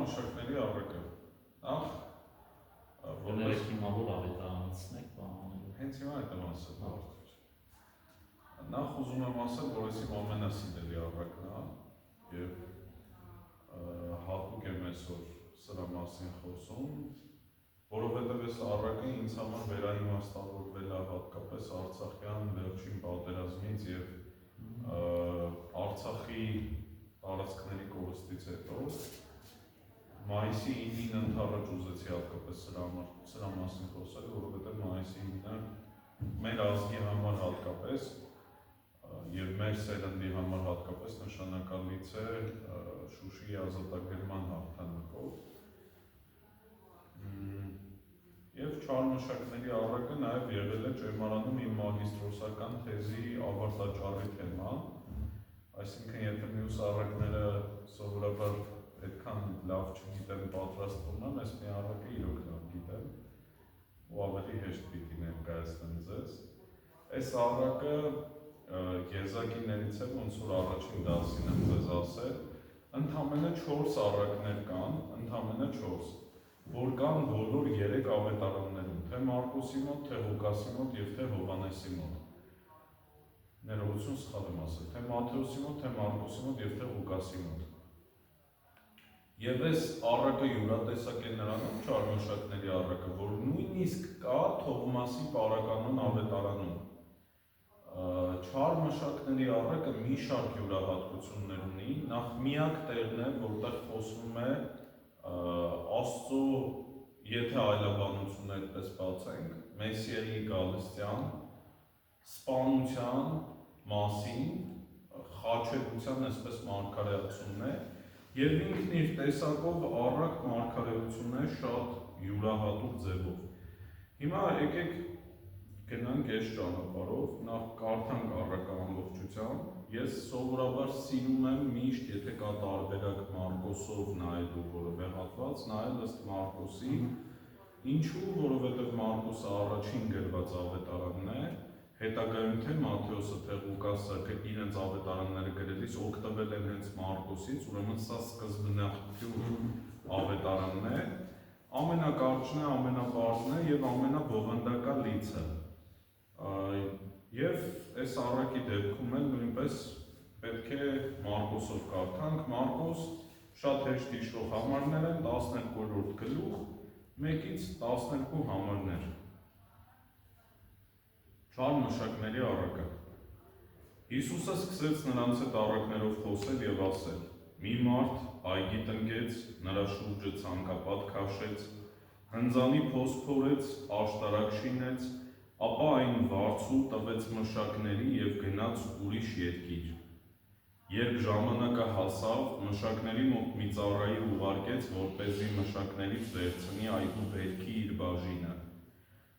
մշակների առակը։ Նախ որպես հիմա որ ավետարանցն եք բանալու։ Հենց հիմա այդ եմ ասել։ Նախ ուզում եմ ասել, որ ես իմ ամենասիրելի առակն է եւ հատուկ եմ այսօր սրա մասին խոսում, որովհետեւ այս առակը ինձ համար վերաիմաստավորվել է հատկապես Արցախյան վերջին պատերազմից եւ Արցախի տարածքների կորստից հետո մայիսի 9-ին ընդառաջ ուզեցի հատկապես սրա մասին խոսել, որովհետև մայիսի 9-ը մեր ազգի համար հատկապես եւ մեր սերնդի համար հատկապես նշանակալից է Շուշիի ազատագրման հաղթանակով։ Եվ չար մշակների առակը նաեւ եղել է ճեմարանում իմ մագիստրոսական թեզի ավարտաճառի թեմա, այսինքն եթե մյուս առակները սովորաբար այդքան լավ չգիտեմ պատրաստվում, ես մի առակը իրոք լավ գիտեմ ու ավելի հեշտ պիտի ներկայացնեմ ձեզ։ Այս առակը եզակիներից է, ոնց որ առաջին դասին եմ ձեզ ասել, ընդամենը 4 առակներ կան, ընդամենը 4, որ կան բոլոր 3 ավետարաններում, թե Մարկոսի մոտ, թե Ղուկասի մոտ եւ թե Հովհաննեսի մոտ։ Ներողություն սխալ եմ ասել, թե Մատթեոսի մոտ, թե Մարկոսի մոտ եւ թե Ղուկասի մոտ։ Եվ այս առակը յուրատեսակ է նրանում, չար մշակների առակը, որ նույնիսկ կա Թովմասի պարականոն ավետարանում։ Չար մշակների առակը մի շարք յուրահատկություններ ունի, նախ միակ տեղն է, որտեղ խոսվում է Աստծո, եթե այլաբանությունը այդպես բացենք, Մեսիայի գալստյան, սպանության մասին, խաչելության այսպես մարգարեացումն է, եւ ինքն իր տեսակով առակ մարգարեություն է շատ յուրահատուկ ձևով։ Հիմա եկեք գնանք այս ճանապարհով, նախ կարդանք առակը ամբողջությամբ։ Ես սովորաբար սիրում եմ միշտ, եթե կա տարբերակ Մարկոսով նայելու որևէ հատված, նայել ըստ Մարկոսի, ինչու, որովհետև Մարկոսը առաջին գրված ավետարանն է, հետագայում թե Մատթեոսը, թե Ղուկասը իրենց ավետարանները գրելիս օգտվել են հենց Մարկոսից, ուրեմն սա սկզբնաղբյուր ավետարանն է, ամենակարճն է, ամենաբարձրն է եւ ամենաբովանդակալիցը։ Եվ այս առակի դեպքում էլ նույնպես պետք է Մարկոսով կարդանք։ Մարկոս շատ հեշտ հիշվող համարներ են, 12-րդ գլուխ, 1-ից 12 համարներ։ Չար մշակների առակը։ Հիսուսը սկսեց նրանց հետ առակներով խոսել եւ ասել. մի մարդ այգի տնկեց, նրա շուրջը ցանկապատ քաշեց, հնձանի փոս փորեց, աշտարակ շինեց, ապա այն վարձու տվեց մշակների եւ գնաց ուրիշ երկիր։ Երբ ժամանակը հասավ, մշակների մոտ մի ծառայի ուղարկեց, որպեսզի մշակներից վերցնի այգու բերքի իր բաժինը։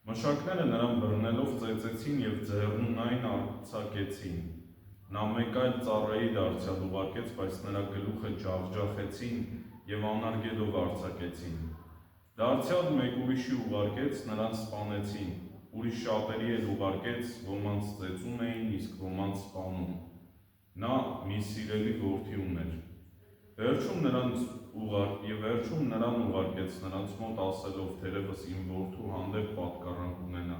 Մշակները նրան բռնելով ծեծեցին եւ ձեռնուն այն արձակեցին։ Նա մեկ այլ ծառայի դարձյալ ուղարկեց, բայց նրա գլուխը ջախջախեցին եւ անարգելով արձակեցին։ Դարձյալ մեկ ուրիշի ուղարկեց, նրան սպանեցին։ Ուրիշ շատերի էլ ուղարկեց, ոմանց ծեծում էին, իսկ ոմանց սպանում։ Նա մի սիրելի որդի ուներ։ Վերջում նրան ուղարկեց նրանց մոտ ասելով, թերևս իմ որդու հանդեպ պատկառանք ունենա։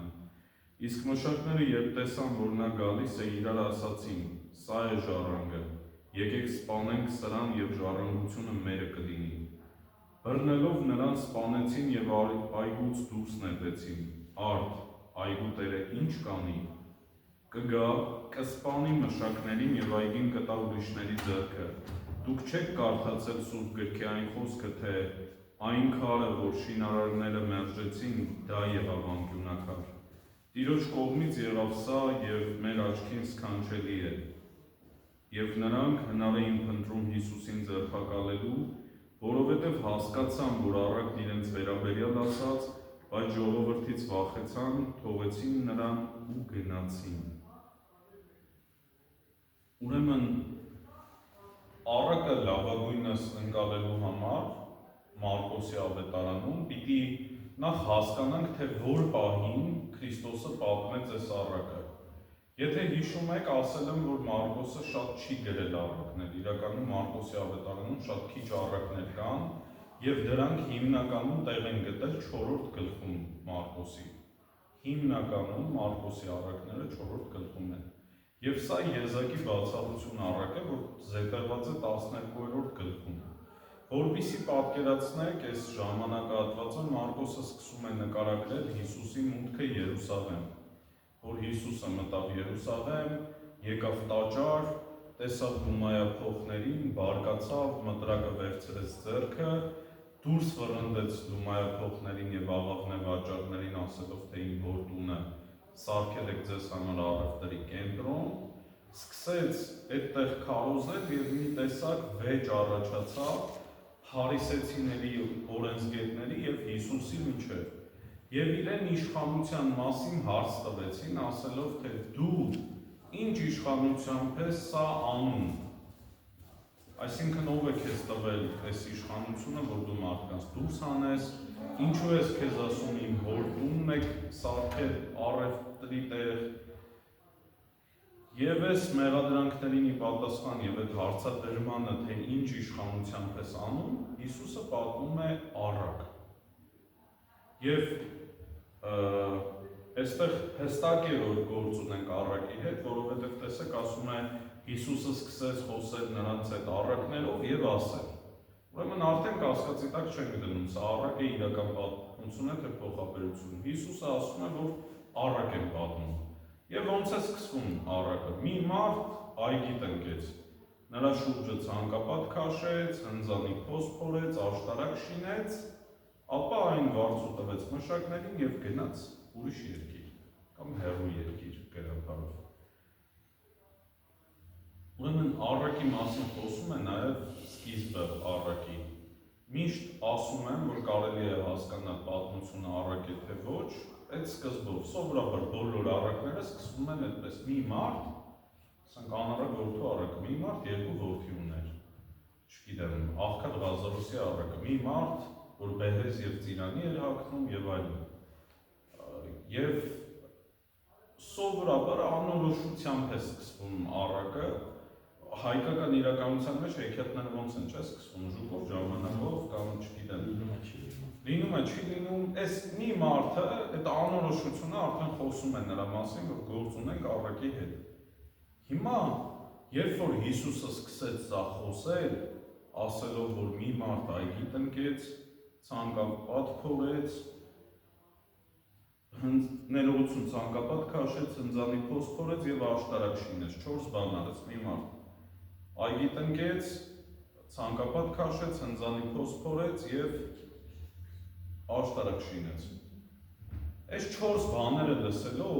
Իսկ մշակները երբ տեսան, որ նա գալիս է, իրար ասացին. սա է ժառանգը, եկեք սպանենք սրան եւ ժառանգությունը մերը կլինի։ Բռնելով նրան սպանեցին եւ այգուց դուրս նետեցին։ Արդ, այգու տերը ինչ կանի։ Կգա, կսպանի մշակներին եւ այգին կտա ուրիշների ձեռքը։ Դուք չեք կարդացել Սուրբ գրքի այն խոսքը, թե այն քարը, որ շինարարները մերժեցին, դա եղավ անկյունակար։ Տիրոջ կողմից եղավ սա եւ մեր աչքին սքանչելի է։ Եվ նրանք հնար էին փնտրում Հիսուսին ձերբակալելու, որովհետև հասկացան, որ առակն իրենց վերաբերյալ ասաց, բայց ժողովրդից վախեցան, թողեցին նրան ու գնացին։ Ուրեմն առակը լավագույնս ընկալելու համար Մարկոսի ավետարանում պիտի նախ հասկանանք, թե որ պահին Քրիստոսը պատմեց այս առակը։ Եթե հիշում եք, ասել եմ, որ Մարկոսը շատ չի գրել առակներ, իրականում Մարկոսի ավետարանում շատ քիչ առակներ կան, Եվ դրանք հիմնականում տեղ են գտել 4-րդ գլխում Մարկոսի։ Հիմնականում Մարկոսի առակները 4-րդ գլխում են։ Եվ սա եզակի բացառություն առակ է, որ զետեղված է 12-րդ գլխում։ Որպեսզի պատկերացնեք, այս ժամանակահատվածը Մարկոսը սկսում է նկարագրել Հիսուսի մուտքը Երուսաղեմ, որ Հիսուսը մտավ Երուսաղեմ, եկավ տաճար, տեսավ դումայափոխներին, բարկացավ, մտրակը վերցրեց ձեռքը, դուրս վռնդեց դումայափոխներին եւ աղավնե վաճառներին, ասելով թե իմ որդունը սարքել եք ձեզ համար առևտրի կենտրոն, սկսեց այդտեղ քարոզել եւ մի տեսակ վեճ առաջացավ փարիսեցիների, օրենսգետների եւ Հիսուսի միջեւ։ Եվ իրեն իշխանության մասին հարց տվեցին, ասելով թե դու ինչ իշխանությամբ ես սա անում։ Այսինքն ով է քեզ տվել այս իշխանությունը, որ դու մարդկանց դուրս անես, ինչու ես քեզ ասում իմ որդունն եք սարքել առևտրի տեղ։ Եվ այս մեղադրանքներին ի պատասխան եւ այդ հարցադրմանը, թե ինչ իշխանությամբ ես անում, Հիսուսը պատմում է առակ։ Եվ այստեղ հստակ է, որ գործ ունենք առակի հետ, որովհետև տեսեք, ասում է Հիսուսը սկսեց խոսել նրանց այդ առակներով եւ ասել։ Ուրեմն արդեն կասկածի տակ չենք դնում, սա առակ է իրական պատմություն է, թե փոխաբերություն։ Հիսուսը ասում է, որ առակ են պատմում։ Եվ ոնց է սկսվում առակը։ Մի մարդ այգի տնկեց, նրա շուրջը ցանկապատ քաշեց, հնձանի փոս փորեց, աշտարակ շինեց, ապա այն վարձու տվեց մշակներին եւ գնաց ուրիշ երկիր կամ հեռու երկիր գերապարով։ Ուրեմն առակի մասին խոսում է նաեւ սկիզբը առակի։ Միշտ ասում եմ, որ կարելի է հասկանալ պատմությունը առակ է թե ոչ, այդ սկզբով սովորաբար բոլոր առակները սկսվում են այդպես մի մարդ, ասենք անառակ որդու առակը, մի մարդ երկու որդի ուներ, չգիտեմ, Աղքատ Ղազարոսի առակը, մի մարդ, որ բեհեզ եւ ծիրանի էր հագնում եւ այլն։ Եվ սովորաբար անորոշությամբ է սկսվում առակը, հայկական իրականության մեջ հեքիաթները ոնց են չէ սկսվում, ժուկով, ժամանակով կամ չգիտեմ, լինում է, չի լինում, այս մի մարդը, այդ անորոշությունը արդեն խոսում է նրա մասին, որ գործ ունենք առակի հետ։ Հիմա, երբ որ Հիսուսը սկսեց սա խոսել, ասելով, որ մի մարդ այգի տնկեց, ցանկապատ փորեց, ներողություն ցանկապատ քաշեց, հնձանի փոս փորեց եւ աշտարակ շինեց, 4 բան արեց մի մարդ։ Այգի տնկեց, ցանկապատ քաշեց, հնձանի փոս փորեց եւ աշտարակ շինեց։ Այս 4 բաները լսելով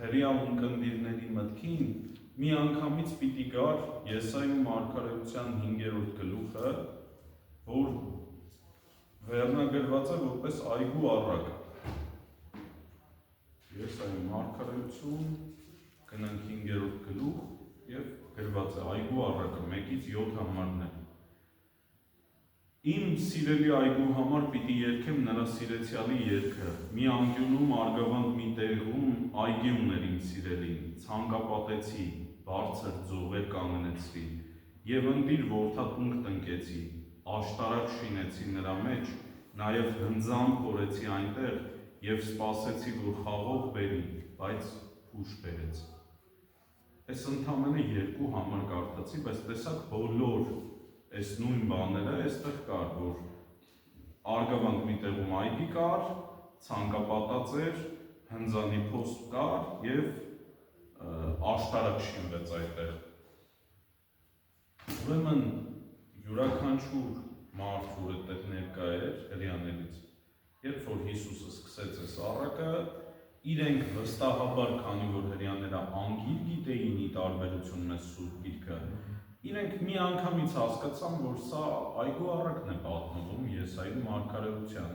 հրեա ունկնդիրների մտքին մի անգամից պիտի գար Եսայի մարգարեության 5-րդ գլուխը, որ վերնագրված է որպես այգու առակ։ Եսայի մարգարեություն, գնանք 5-րդ գլուխ եւ գրված է այգու առակը 1-ից 7 համարն է։ Իմ սիրելի այգու համար պիտի երգեմ նրա սիրեցյալի երգը, մի անկյունում արգավանդ մի տեղում այգի ուներ իմ սիրելին, ցանկապատեցի, բարձր ձողեր կանգնեցրի, եւ ընտիր որդատունք տնկեցի, աշտարակ շինեցի նրա մեջ, նաեւ հնձան փորեցի այնտեղ եւ սպասեցի, որ խաղող բերի, բայց փուշ բերեց։ Այս ընդամենը 2 համար կարդացի, բայց տեսակ բոլոր այս նույն բաները այստեղ կար, որ արգավանդ մի տեղում այգի կար, ցանկապատած էր, հնձանի փոս կար եւ աշտարակ շինվեց այդտեղ։ Ուրեմն յուրաքանչյուր մարդ, որ այդտեղ ներկա էր հրեաներից, երբ որ Հիսուսը սկսեց այս առակը, իրենք վստահաբար, քանի որ հրեաները անգիր գիտեին ի տարբերություն մեծ Սուրբ Գիրքը, իրենք մի անգամից հասկացան, որ սա այգու առակն է պատմվում Եսայի մարգարեության։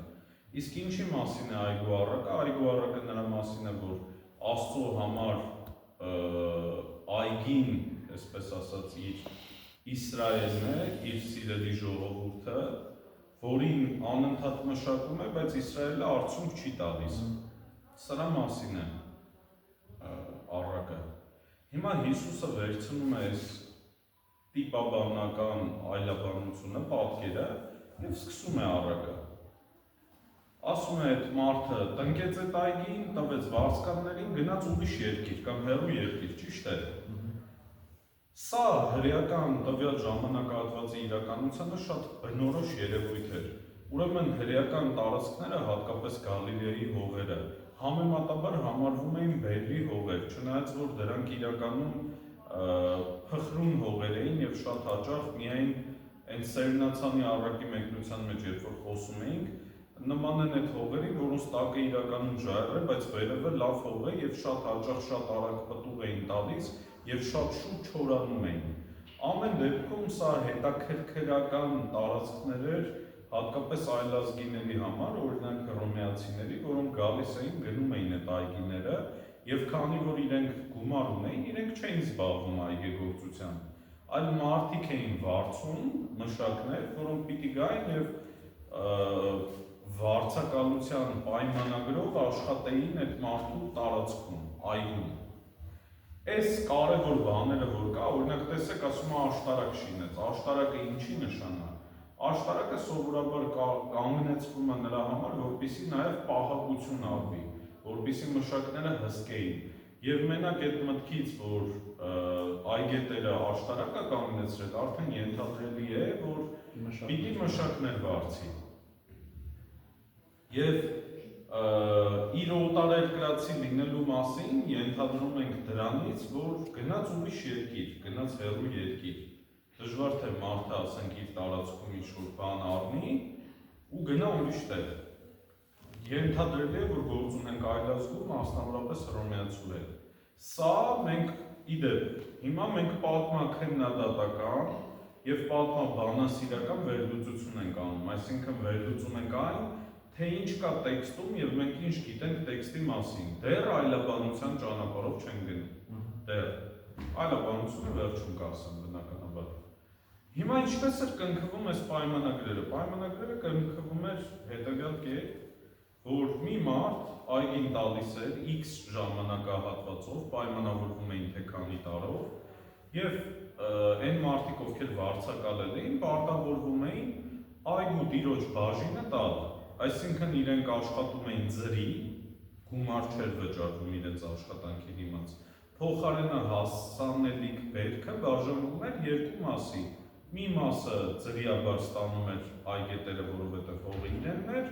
Իսկ ինչի մասին է այգու առակը? Այգու առակը նրա մասին է, որ Աստծո համար այգին, այսպես ասած, իր Իսրայելն է, իր սիրելի ժողովուրդը, որին անընդհատ մշակում է, բայց Իսրայելը արդյունք չի տալիս։ Սրա մասին է առակը։ Հիմա Հիսուսը վերցնում է այս տիպաբանական այլաբանությունը, պատկերը եւ սկսում է առակը։ Ասում է այդ մարդը տնկեց այդ այգին, տվեց վարձկաններին, գնաց ուրիշ երկիր կամ հեռու երկիր, ճիշտ է։ Սա հրեական տվյալ ժամանակահատվածի իրականությանը շատ բնորոշ երևույթ էր։ Ուրեմն հրեական տարածքները, հատկապես Գալիլեի հողերը, համեմատաբար համարվում էին բերրի հողեր, չնայած որ դրանք իրականում փխրուն հողեր էին եւ շատ հաճախ միայն այն Սերնացանի առակի մեկնության մեջ երբ որ խոսում էինք, նման են այդ հողերին, որոնց տակը իրականում ժայռ է, բայց վերևը լավ հող է եւ շատ հաճախ շատ արագ պտուղ էին տալիս եւ շատ շուտ չորանում էին։ Ամեն դեպքում սա հետաքրքրական տարածքներ էր, հատկապես այլազգիների համար, օրինակ հռոմեացիների, որոնք գալիս էին, գնում էին այդ այգիները եւ քանի որ իրենք գումար ունեին, իրենք չէին զբաղվում այգեգործությամբ, այլ մարդիկ էին վարձում, մշակներ, որոնք պիտի գային եւ վարձակալության պայմանագրով աշխատեին այդ մարդու տարածքում, այգում։ Այս կարևոր բաները որ կա, օրինակ տեսեք, ասում է աշտարակ շինեց, աշտարակը ինչի նշան է։ Աշտարակը սովորաբար կանգնեցվում է նրա համար, որպեսզի նաև պահակություն արվի, որպեսզի մշակները հսկեին։ Եվ մենակ այդ մտքից, որ այգետերը աշտարակը կանգնեցրել, արդեն ենթադրելի է, որ պիտի մշակներ վարձի։ Եվ իր օտարերկրացի լինելու մասին ենթադրում ենք դրանից, որ գնաց ուրիշ երկիր, գնաց հեռու երկիր։ Դժվար թե մարդը, ասենք, իր տարածքում ինչ-որ բան առնի ու գնա ուրիշ տեղ։ Ենթադրելի է, որ գործ ունենք այլազգու, մասնավորապես հռոմեացու հետ։ Սա մենք, իդեպ, հիմա մենք պատմաքննադատական եւ պատմաբանասիրական վերլուծություն ենք անում, այսինքն վերլուծում ենք այն, թե ինչ կա տեքստում եւ մենք ինչ գիտենք տեքստի մասին։ Դեռ այլաբանության ճանապարհով չենք գնում։ Դեռ այլաբանությունը վերջում կասեմ բնականաբար։ Հիմա ինչպես էր կնքվում այս պայմանագրերը։ Պայմանագրերը կնքվում էր հետեւյալ կերպ, որ մի մարդ այգին տալիս էր X ժամանակահատվածով, պայմանավորվում էին թե քանի տարով, եւ այն մարդիկ, ովքեր վարձակալել էին, պարտավորվում էին այգու տիրոջ բաժինը տալ։ Այսինքն իրենք աշխատում էին ձրի, գումար չէր վճարվում իրենց աշխատանքի դիմաց։ Փոխարենը հասանելիք բերքը բաժանվում էր երկու մասի։ Մի մասը ձրիաբար ստանում էր այգետերը, որովհետև հողը իրենն էր,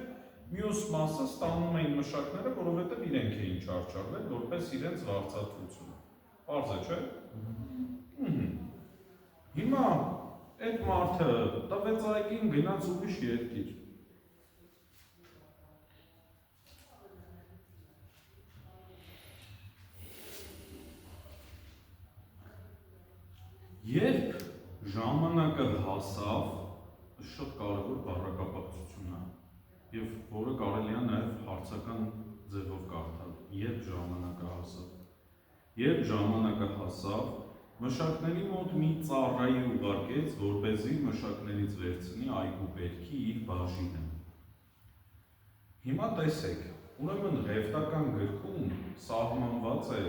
մյուս մասը ստանում էին մշակները, որովհետև իրենք էին չարչարվել, որպես իրենց վարձատրություն։ Պարզ է, չէ՞։ Հիմա այդ մարդը տվեց այգին, գնաց ուրիշ երկիր։ Երբ ժամանակը հասավ, շատ կարևոր բառակապակցություն է, եւ որը կարելի է նաեւ հարցական ձևով կարդալ, երբ ժամանակը հասավ։ Երբ ժամանակը հասավ, մշակների մոտ մի ծառայի ուղարկեց, որպեսզի մշակներից վերցնի այգու բերքի իր բաժինը։ Հիմա տեսեք, ուրեմն ղևտական գրքում սահմանված է,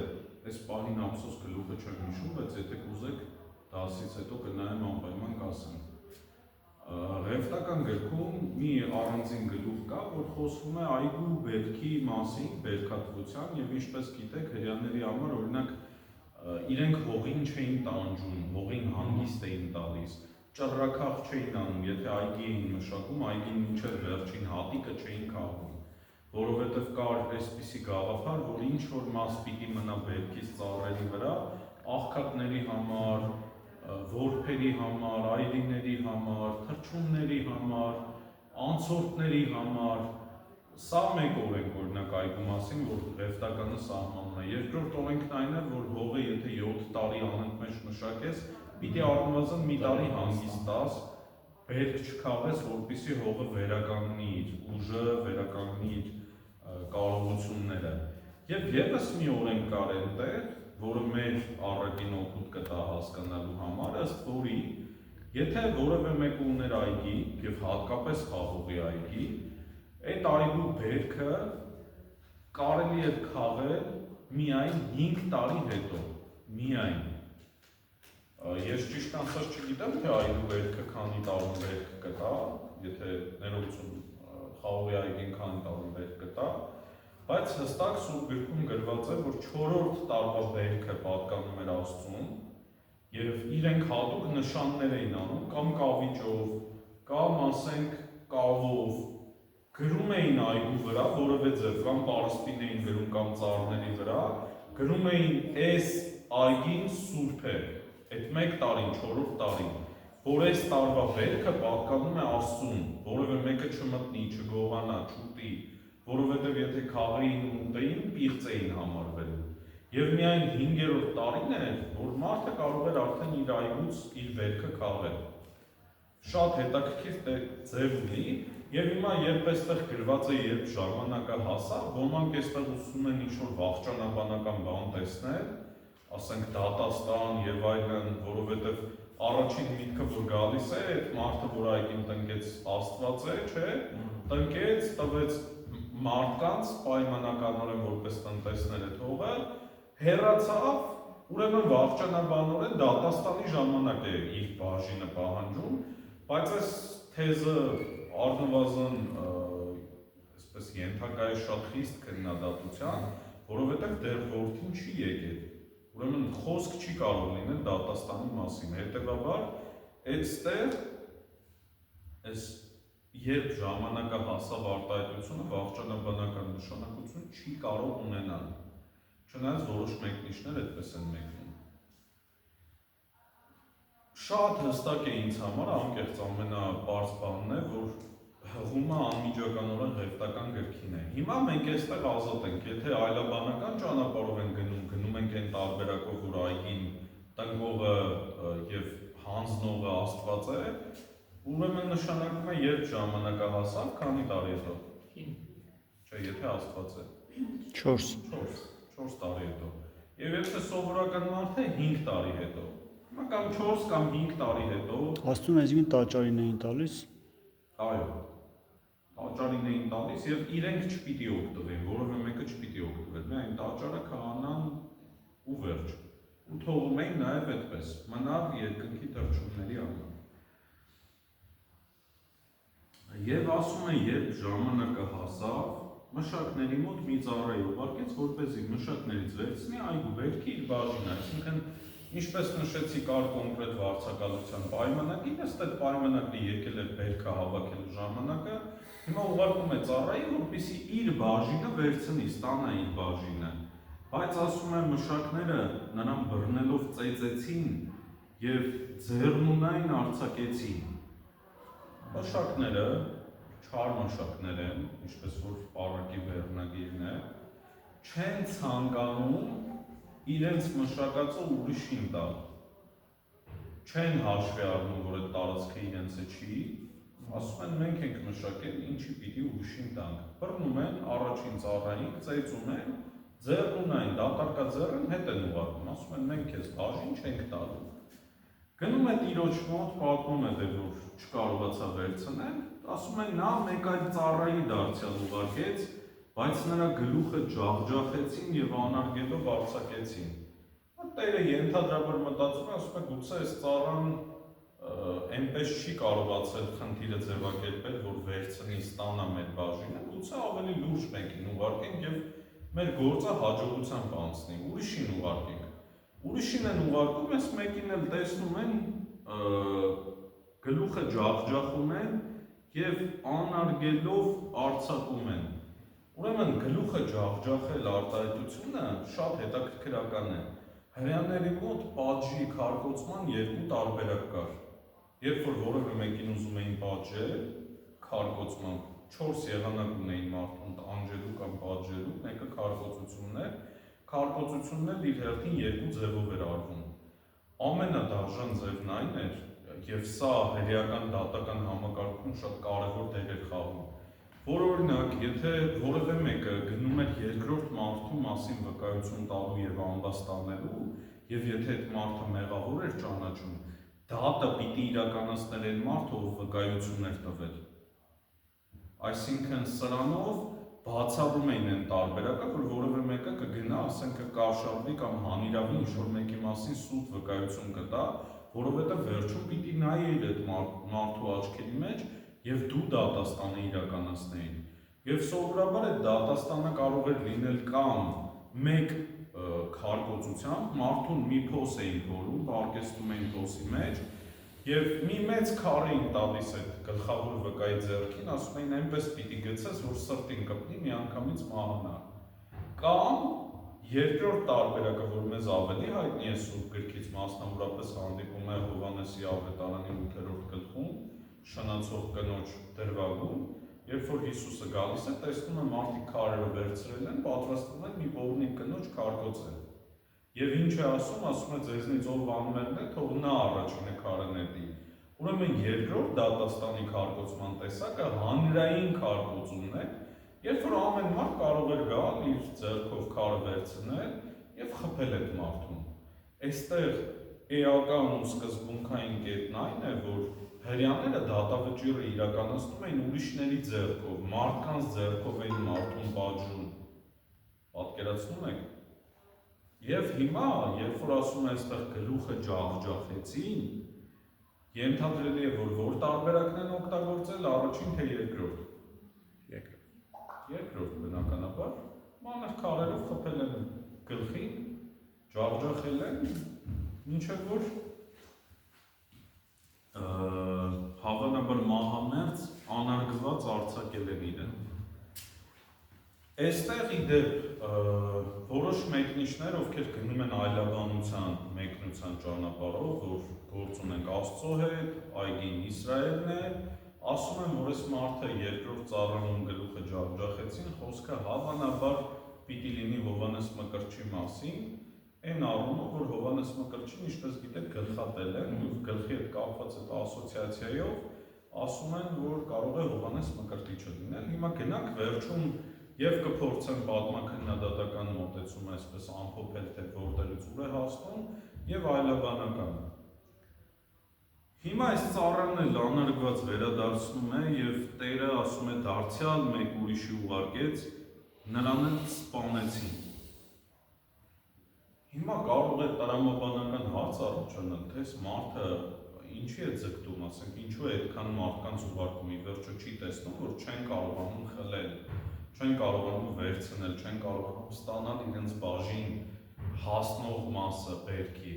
այս պահին ափսոս գլուխը չեմ հիշում, բայց եթե կուզեք դասից հետո կնայեմ անպայման կասեմ։ Ղևտական գրքում մի առանձին գլուխ կա, որ խոսվում է այգու բերքի մասին, բերքատվության եւ ինչպես գիտեք, հрьяաների համար օրինակ իրենք հողին չէին տանջում, հողին հանգիստ էին տալիս, ճռռաքաղ չէին անում, եթե այգի էին մշակում, այգին մինչև վերջին հատիկը չէին քաղում, որովհետեւ կար այսպիսի գաղափար, որ ինչ որ մաս պիտի մնա բերքից ծառերի վրա, աղքատների համար, որբերի համար, այրիների համար, թռչունների համար, անցորդների համար, սա մեկ օրենք օրինակ այգու մասին, որ ղևտականը սահմանում է։ Երկրորդ օրենքն այն է, որ հողը եթե 7 տարի անընդմեջ մշակես, պիտի առնվազն մի տարի հանգիստ տաս, բերք չքաղես, որպեսզի հողը վերականգնի իր ուժը, վերականգնի իր կարողությունները։ Եվ եւս մի օրենք կար այնտեղ, որը մեր առաքին օգուտ կտա հասկանալու համար, ըստ որի, եթե որևէ մեկը ուներ այգի եւ հատկապես խաղողի այգի, այդ այգու բերքը կարելի է քաղել միայն 5 տարի հետո, միայն։ Ես ճիշտ անցած չգիտեմ, թե այգու բերքը քանի տարում բերք կտա, եթե ներողություն խաղողի այգին քանի տարի վեր կտա, բայց հստակ Սուրբ գրքում գրված է, որ 4-րդ տարվա բերքը պատկանում էր Աստծուն եւ իրենք հատուկ նշաններ էին անում, կամ կավիճով, կամ ասենք կավով, գրում էին այգու վրա, որևէ ձև, կամ պարսպին էին գրում, կամ ծառների վրա, գրում էին այս այգին սուրբ է, այդ մեկ տարին, 4-րդ տարին, որ այս տարվա բերքը պատկանում է Աստծուն, որևէ մեկը չմտնի, չգողանա, չուտի, որովհետև եթե քաղեին ու ուտեին, պիղծ էին համարվելու։ Եվ միայն 5-րդ տարին է, որ մարդը կարող էր արդեն իր այգուց իր բերքը քաղել։ Շատ հետաքրքիր ձև ունի, եւ հիմա երբ այստեղ գրված է, երբ ժամանակը հասավ, ոմանք այստեղ ուզում են ինչ-որ վաղճանաբանական բան տեսնել, ասենք դատաստան եւ այլն, որովհետեւ առաջին միտքը որ գալիս է, այդ մարդը, որ այգին տնկեց Աստված է, չէ, տնկեց, տվեց մարդկանց պայմանականորեն որպես տնտեսներ է թողել, հեռացավ, ուրեմն վաղճանաբանորեն դատաստանի ժամանակ է իր բաժինը պահանջում, բայց այս թեզը առնվազն այսպես ենթակա է շատ խիստ քննադատության, որովհետև դեռ որդին չի եկել, ուրեմն խոսք չի կարող լինել դատաստանի մասին, հետևաբար այստեղ այս երբ ժամանակը հասավ արտահայտությունը վաղճանաբանական նշանակություն չի կարող ունենալ, չնայած որոշ մեկնիշներ այդպես են մեկնում։ Շատ հստակ է ինձ համար, անկեղծ ամենապարզ բանն է, որ հղումը անմիջականորեն ղևտական գրքին է։ Հիմա մենք այստեղ ազատ ենք, եթե այլաբանական ճանապարհով են գնում ենք այն տարբերակով, որ այգին տնկողը եւ հանձնողը Աստված է, ուրեմն նշանակում է երբ ժամանակը հասավ, քանի տարի հետո։ Չէ, եթե Աստված է։ 4 տարի հետո։ Եվ եթե սովորական մարդ է 5 տարի հետո։ Հիմա կամ 4 կամ 5 տարի հետո Աստուն այսինքն տաճարին էին տալիս։ Այո։ Տաճարին էին տալիս եւ իրենք չպիտի օգտվեն, որովհետեւ մեկը չպիտի օգտվեր, միայն տաճարը քահանան ու վերջ։ Ու թողում էին նաեւ այդպես, մնար երկնքի թրջունների համար։ Եվ ասում է, երբ ժամանակը հասավ, մշակների մոտ մի ծառայի ուղարկեց, որպեսզի մշակներից վերցնի այգու բերքի իր բաժինը, այսինքն ինչպես նշեցի, կար կոնկրետ վարձակալության պայմանակին, ըստ այդ պայմանակի եկել է բերքը հավաքելու ժամանակը, հիմա ուղարկում է ծառայի, որպեսզի իր բաժինը վերցնի, ստանա իր բաժինը, բայց ասում է մշակները նրան բռնելով ծեծեցին եւ ձեռնունայն արձակեցին։ Մշակները, չար մշակներ են, ինչպես որ պարակի վերնագիրն է, չեն ցանկանում իրենց մշակածը ուրիշին տալ, չեն հաշվի առնում, որ այդ տարածքը իրենցը չի, ասում են մենք ենք մշակել, ինչի պիտի ուրիշին տանք, բռնում են առաջին ծառային, ծեծում են, ձեռնունայն, դատարկաձեռն հետ են ուղարկում, ասում են մենք քեզ բաժին չենք տալու։ Գնում է տիրոջ մոտ, պատմում է, որ չկարողացա վերցնել, ասում են նա մեկ այլ ծառայի դարձյալ ուղարկեց, բայց նրա գլուխը ջախջախեցին եւ անարգելով արձակեցին։ Տերը ենթադրաբար մտածում է, ասում է գուցե այս ծառան այնպես չի կարողացել խնդիրը ձևակերպել, որ վերցնի ստանա մեր բաժինը, գուցե ավելի լուրջ մեկին ուղարկենք եւ մեր գործը հաջողությամբ անցնի, ուրիշին ուղարկենք։ Ուրիշին են ուղարկում, այս մեկին էլ տեսնում են գլուխը ջախջախում են եւ անարգելով արձակում են։ Ուրեմն գլուխը ջախջախել արտահայտությունը շատ հետաքրքրական է։ Հրեաների մոտ պատժի քարկոծման երկու տարբերակ կար։ Երբ որ որևէ մեկին ուզում էին պատժել, քարկոծմամբ 4 եղանակ ունեին մարդուն տանջելու կամ պատժելու, մեկը քարկոծությունն է, քարկոծությունն էլ իր հերթին երկու ձևով էր արվում։ Ամենադաժան ձևն այն էր, եւ սա հրեական դատական համակարգում շատ կարևոր դեր էր խաղում։ Որ օրինակ, եթե որևէ մեկը գնում էր երկրորդ մարդու մասին վկայություն տալու եւ ամբաստանելու, եւ եթե այդ մարդը մեղավոր էր ճանաչում, դատը պիտի իրականացնել այն մարդը, ով վկայություն էր տվել։ Այսինքն սրանով բացառում էին այն տարբերակը, որ որևէ մեկը կգնա, ասենք կկարշավի կամ հանիրավի ինչ-որ մեկի մասին սուտ վկայություն կտա, որովհետև վերջում պիտի նայի այդ մարդու աչքերի մեջ եւ դու դատաստանը իրականացնեին։ Եվ սովորաբար այդ դատաստանը կարող էր լինել կամ մեկ քարկոծությամբ, մարդուն մի փոս էին փորում, պարկեստում էին փոսի մեջ, եւ մի մեծ քար էին տալիս այդ գլխավոր վկայի ձեռքին, ասում էին այնպես պիտի գցես, որ սրտին կպնի միանգամից մահանա։ Կամ երկրորդ տարբերակը, որ մեզ ավելի հայտնի է Սուրբ գրքից, մասնավորապես հանդիպում է Հովհաննեսի ավետարանի 8-րդ գլխում, շնացող կնոջ դրվագում, երբ որ Հիսուսը գալիս է, տեսնում է մարդիկ քարերը վերցրել են, պատրաստվում են մի բողնիկ կնոջ քարկոծել։ Եվ ինչ է ասում է ձեզնից ով անմերն է, թող նա առաջինը քարը նետի։ Ուրեմն երկրորդ դատաստանի քարկոծման տեսակը հանրային քարկոծումն է, երբ որ ամեն մարդ կարող էր գալ իր ձեռքով քարը վերցնել եւ խփել այդ մարդուն։ Այստեղ էական ու սկզբունքային կետն այն է, որ հрьяաները դատավճիռը իրականացնում էին ուրիշների ձեռքով, մարդկանց ձեռքով էին մարդուն բաժնում։ Պատկերացնում եք։ Եվ հիմա, երբ որ ասում է այստեղ գլուխը ջախջախեցին, ենթադրելի է, որ տարբերակն են օգտագործել, առաջին թե երկրորդ։ Երկրորդ բնականաբար, մանր քարերով խփել են գլխին, ջախջախել են, մինչև որ հավանաբար մահամերձ անարգված արձակել են իրեն։ Այստեղ ի դեպ որոշ մեկնիչներ, ովքեր գնում են այլաբանության, մեկնության ճանապարհով, որ գործ ունենք Աստծո հետ, այգին Իսրայելն է, ասում են, որ այս մարդը երկրորդ ծառայում գլուխը ջախջախեցին, խոսքը հավանաբար պիտի լինի Հովհաննես Մկրտչի մասին, այն առումով, որ Հովհաննես Մկրտչին, ինչպես գիտեք, գլխատել են, ու գլխի հետ կապված այդ ասոցիացիայով ասում են, որ կարող է Հովհաննես Մկրտիչը լինել։ Հիմա գնանք վերջում եւ կփորձեմ պատմաքննադատական մոտեցումը այսպես ամփոփել, թե որտեղից ուր է հասնում եւ այլաբանականը։ Հիմա այս ծառան էլ անարգված վերադարձնում է եւ Տերը ասում է դարձյալ մեկ ուրիշի ուղարկեց, նրան էլ սպանեցին։ Հիմա կարող է տրամաբանական հարց առաջանալ, թե այս մարդը ինչի է ձգտում, ասենք, ինչու է այդքան մարդկանց ուղարկում, ի վերջո չի տեսնում, որ չեն կարողանում խլել, չեն կարողանում վերցնել, չեն կարողանում ստանալ իրենց բաժին հասնող մասը բերքի։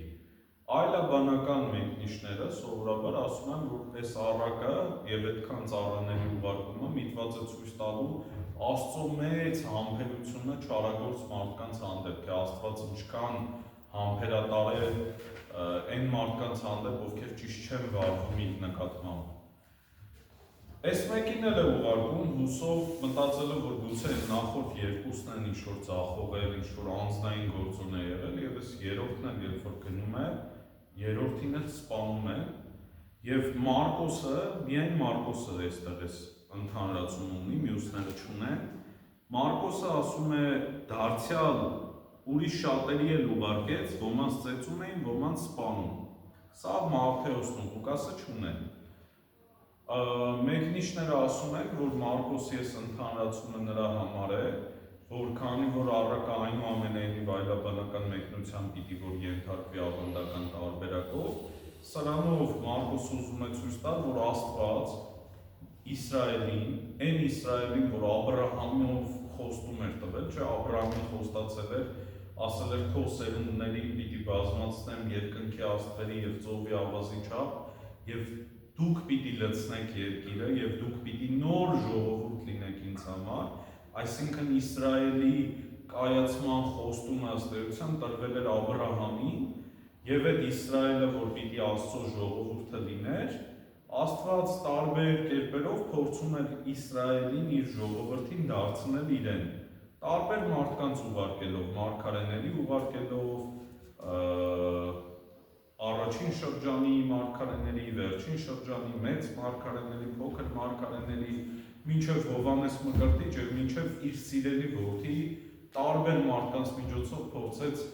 Այլաբանական մեկնիչները սովորաբար ասում են, որ այս առակը եւ այդքան ծառաների ուղարկումը միտված է ցույց տալու Աստծո մեծ համբերությունը չարագործ մարդկանց հանդեպ, թե Աստված ինչքան համբերատար է այն մարդկանց հանդեպ, ովքեր ճիշտ չեն վարվում իր նկատմամբ։ Այս մեկին էլ է ուղարկում հուսով մտածելով, որ գուցե նախորդ երկուսն են ինչ-որ ծախողել, ինչ-որ անձնային գործոն է եղել, եւ այս երրորդն էլ երբ որ գնում է, երրորդին էլ սպանում է, եւ Մարկոսը, միայն Մարկոսը այստեղ էս ընդհանրացում ունի, մյուսները չունեն։ Մարկոսը ասում է դարձյալ ուրիշ շատերի էլ ուղարկեց, ոմանց ծեծում էին, ոմանց սպանում։ Սա Մատթեոսն ու Ղուկասը չունեն։ Մեկնիչները ասում են, որ Մարկոսի այս ընդհանրացումը նրա համար է, որ քանի որ առակը այնուամենայնիվ այլաբանական մեկնության պիտի որ ենթարկվի ավանդական տարբերակով, սրանով Մարկոս ուզում է ցույց տալ, որ Աստված Իսրայելին, այն Իսրայելին, որ Աբրահամով խոստում էր տվել, չէ, Աբրահամին խոստացել էր, ասել էր քո սերունդներին պիտի բազմացնեմ երկնքի աստղերի եւ ծովի ավազի չափ, եւ դուք պիտի լցնեք երկիրը եւ դուք պիտի նոր ժողովուրդ լինեք ինձ համար, այսինքն Իսրայելի կայացման խոստումը ըստ էության տրվել էր Աբրահամին եւ այդ Իսրայելը, որ պիտի Աստծո ժողովուրդը լիներ, Աստված տարբեր կերպերով փորձում էր Իսրայելին իր ժողովրդին դարձնել իրեն, տարբեր մարդկանց ուղարկելով, մարգարեների ուղարկելով, առաջին շրջանի մարգարեների, վերջին շրջանի մեծ մարգարեների, փոքր մարգարեների, մինչև Հովհաննես Մկրտիչ եւ մինչև իր սիրելի որդի տարբեր մարդկանց միջոցով փորձեց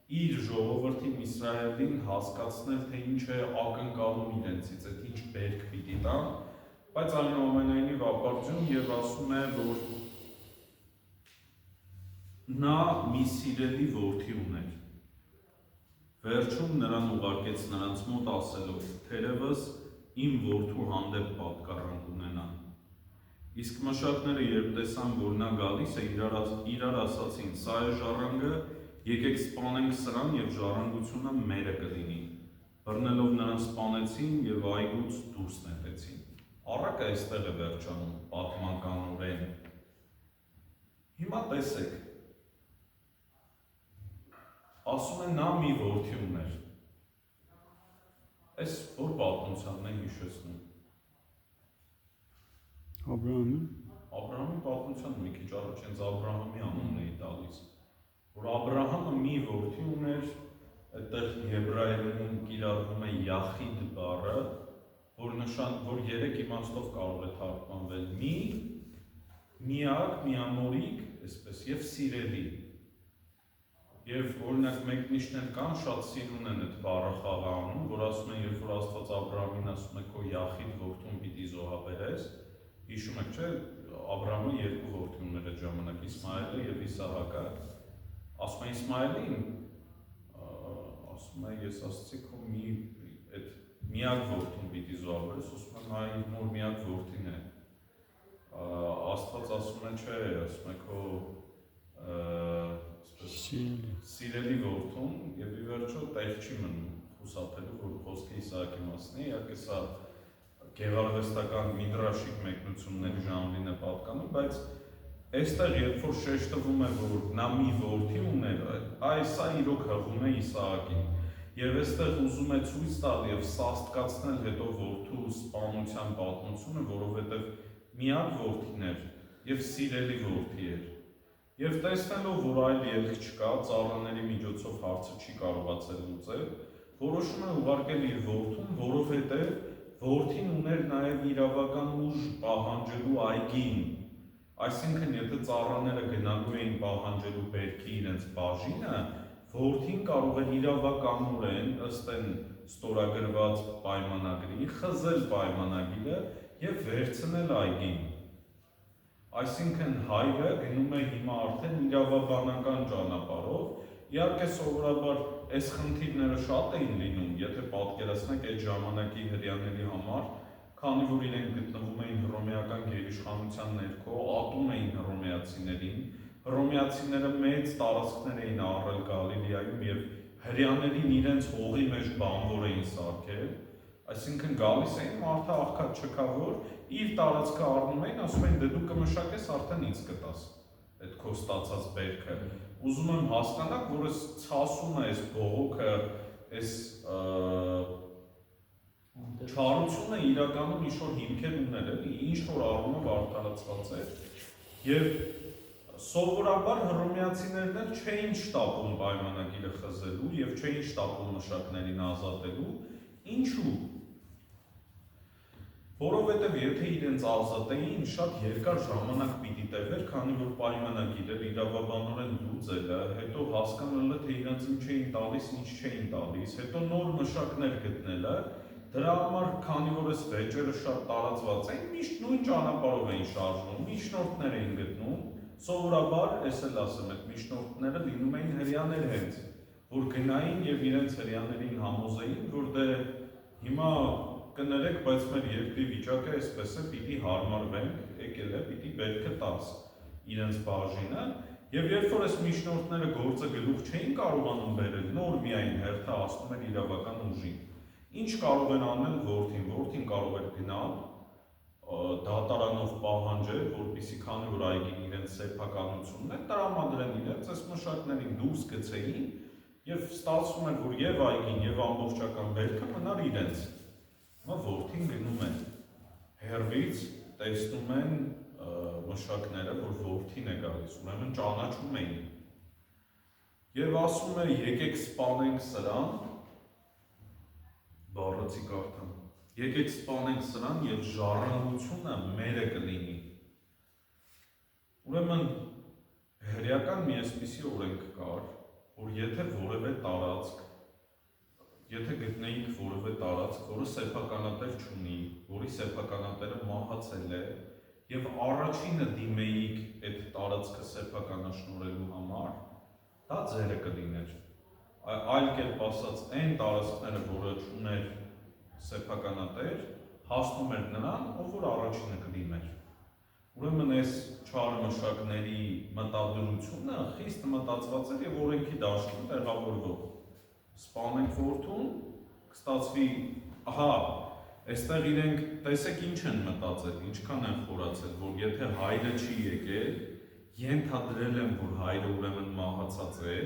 իր ժողովրդին Իսրայելին հասկացնել, թե ինչ է ակնկալում իրենցից, այդ ինչ բերք պիտի տան, բայց այնուամենայնիվ ապարդյուն եւ ասում է, որ նա մի սիրելի որդի ուներ։ Վերջում նրան ուղարկեց նրանց մոտ ասելով, թերևս իմ որդու հանդեպ պատկառանք ունենան։ Իսկ մշակները երբ տեսան, որ նա գալիս է, իրար ասացին, սա է ժառանգը, եկեք սպանենք սրան և ժառանգությունը մերը կլինի։ Բռնելով նրան սպանեցին և այգուց դուրս նետեցին։ Առակը այստեղ է վերջանում, պատմականորեն։ Հիմա տեսեք, ասում է նա մի որդի ուներ։ Այս որ պատմությանն է հիշեցնում։ Աբրահամի պատմության մի քիչ առաջ հենց Աբրահամի անունն էի տալիս, որ Աբրահամը մի որդի ուներ, այդտեղ եբրայերենում կիրառվում է յախիդ բառը, որ երեք իմաստով կարող է թարգմանվել՝ միակ, միամորիկ, այսպես եւ սիրելի։ Եվ օրինակ մեկնիշներ կան, շատ սիրուն են այդ բառը խաղանում, որ ասում են, երբ որ Աստված Աբրահամին ասում է քո յախիդ որդուն պիտի զոհաբերես, հիշում եք, չէ՞, Աբրահամը երկու որդի ուներ այդ ժամանակ, Իսմայելը եւ Իսահակը։ Ասում է Իսմայելին, ասում է ես ասացի քո այդ միակ որդուն պիտի զոհաբերես, ասում է նա իր նոր միակ որդին է։ Աստված ասում է չէ, ասում է քո սիրելի որդուն եւ ի վերջո տեղ չի մնում խուսափելու, որ խոսքը Իսահակի մասն է, իհարկե սա գեղարվեստական միդրաշիկ մեկնությունների ժանրին է պատկանում, բայց այստեղ երբ որ շեշտվում է, որ նա մի որդի ուներ, սա իրոք հղում է Իսահակին։ Եվ այստեղ ուզում է ցույց տալ եւ սաստկացնել հետո որդու սպանության պատմությունը, որովհետեւ միակ որդին էր եւ սիրելի որդի էր։ Եվ տեսնելով, որ այլ ելք չկա, ծառաների միջոցով հարցը չի կարողացել լուծել, որոշում է ուղարկել իր որդուն, որովհետև որդին ուներ նաև իրավական ուժ պահանջելու այգին։ Այսինքն, եթե ծառաները գնալու էին պահանջելու բերքի իրենց բաժինը, որդին կարող էր իրավականորեն ըստ այն ստորագրված պայմանագրի խզել պայմանագիրը եւ վերցնել այգին։ Այսինքն հայրը գնում է հիմա արդեն իրավաբանական ճանապարհով, իհարկե սովորաբար այս խնդիրները շատ էին լինում, եթե պատկերացնեք այդ ժամանակի հրեաների համար, քանի որ իրենք գտնվում էին հռոմեական գերիշխանության ներքո, ատում էին հռոմեացիներին, հռոմեացիները մեծ տարածքներ էին առել Գալիլեայում եւ հրեաներին իրենց հողի մեջ բանվոր էին սարքել, այսինքն գալիս էին մարդը աղքատ չքավոր, իր տարածքը առնում էին, ասում էին դե դու կմշակես, արդեն ինձ կտաս այդ քո ստացած բերքը։ Ուզում եմ հասկանաք, որ այս ցասումը, այս բողոքը, այս չարությունը իրականում ինչ-որ հիմքեր ուներ, էլի, ինչ-որ առումով արդարացված էր, եւ սովորաբար հռոմեացիներն էլ չէին շտապում պայմանագիրը խզելու եւ չէին շտապում մշակներին ազատելու, ինչու՞։ Որովհետև եթե իրենց ազատեին, շատ երկար ժամանակ պիտի տևեր, քանի որ պայմանագիրը իրավաբանորեն լուծելը, հետո հասկանալը, թե իրենց ինչ էին տալիս, ինչ չէին տալիս, հետո նոր մշակներ գտնելը, դրա համար, քանի որ այս վեճերը շատ տարածված էին, միշտ նույն ճանապարհով էին շարժվում, միջնորդներ էին գտնում, սովորաբար, ես էլ ասեմ, այդ միջնորդները լինում էին հրեաներ հենց, որ գնային եւ իրենց հրեաներին համոզեին, որ դե հիմա կներեք, բայց մեր երկրի վիճակը այսպես է, պիտի հարմարվենք, եկել է, պիտի բերքը տաս իրենց բաժինը, եւ երբ որ այս միջնորդները գործը գլուխ չէին կարողանում բերել, նոր միայն հերթը ասում էր իրավական ուժին։ Ինչ կարող են անել որդին կարող էր գնալ դատարանով պահանջել, որպեսզի քանի որ այգին իրենց սեփականությունն է, տրամադրեն իրենց այս մշակներին դուրս գցեին եւ ստացվում էր, որ եւ այգին եւ ամբողջական բերքը մնար իրենց։ Հիմա որդին գնում են հեռվից, տեսնում են մշակները, որ որդին է գալիս, ուրեմն ճանաչում էին։ Եվ ասում է եկեք սպանենք սրան, բառացի կարդամ, եկեք սպանենք սրան եւ ժառանգությունը մերը կլինի։ Ուրեմն հրեական մի այսպիսի օրենք կար, որ եթե որևէ տարածք Եթե գտնեինք որևէ տարածք, որը սեփականատեր չունի, որի սեփականատերը մահացել է, եւ առաջինը դիմեիք այդ տարածքը սեփականաշնորհելու համար, դա ձերը կլիներ։ Այլ կերպ ասած, այն տարածքները, որը չուներ սեփականատեր, հասնում էր նրան, ով որ առաջինը կդիմեր։ Ուրեմն այս չարմշակների մտադրությունը խիստ մտածված էր եւ օրենքի դաշտում տեղավորվող։ Սպանենք որդուն, կստացվի, ահա, այստեղ իրենք տեսեք ինչ են մտածել, ինչքան են խորացել, որ եթե հայրը չի եկել, ենթադրել են, որ հայրը ուրեմն մահացած է,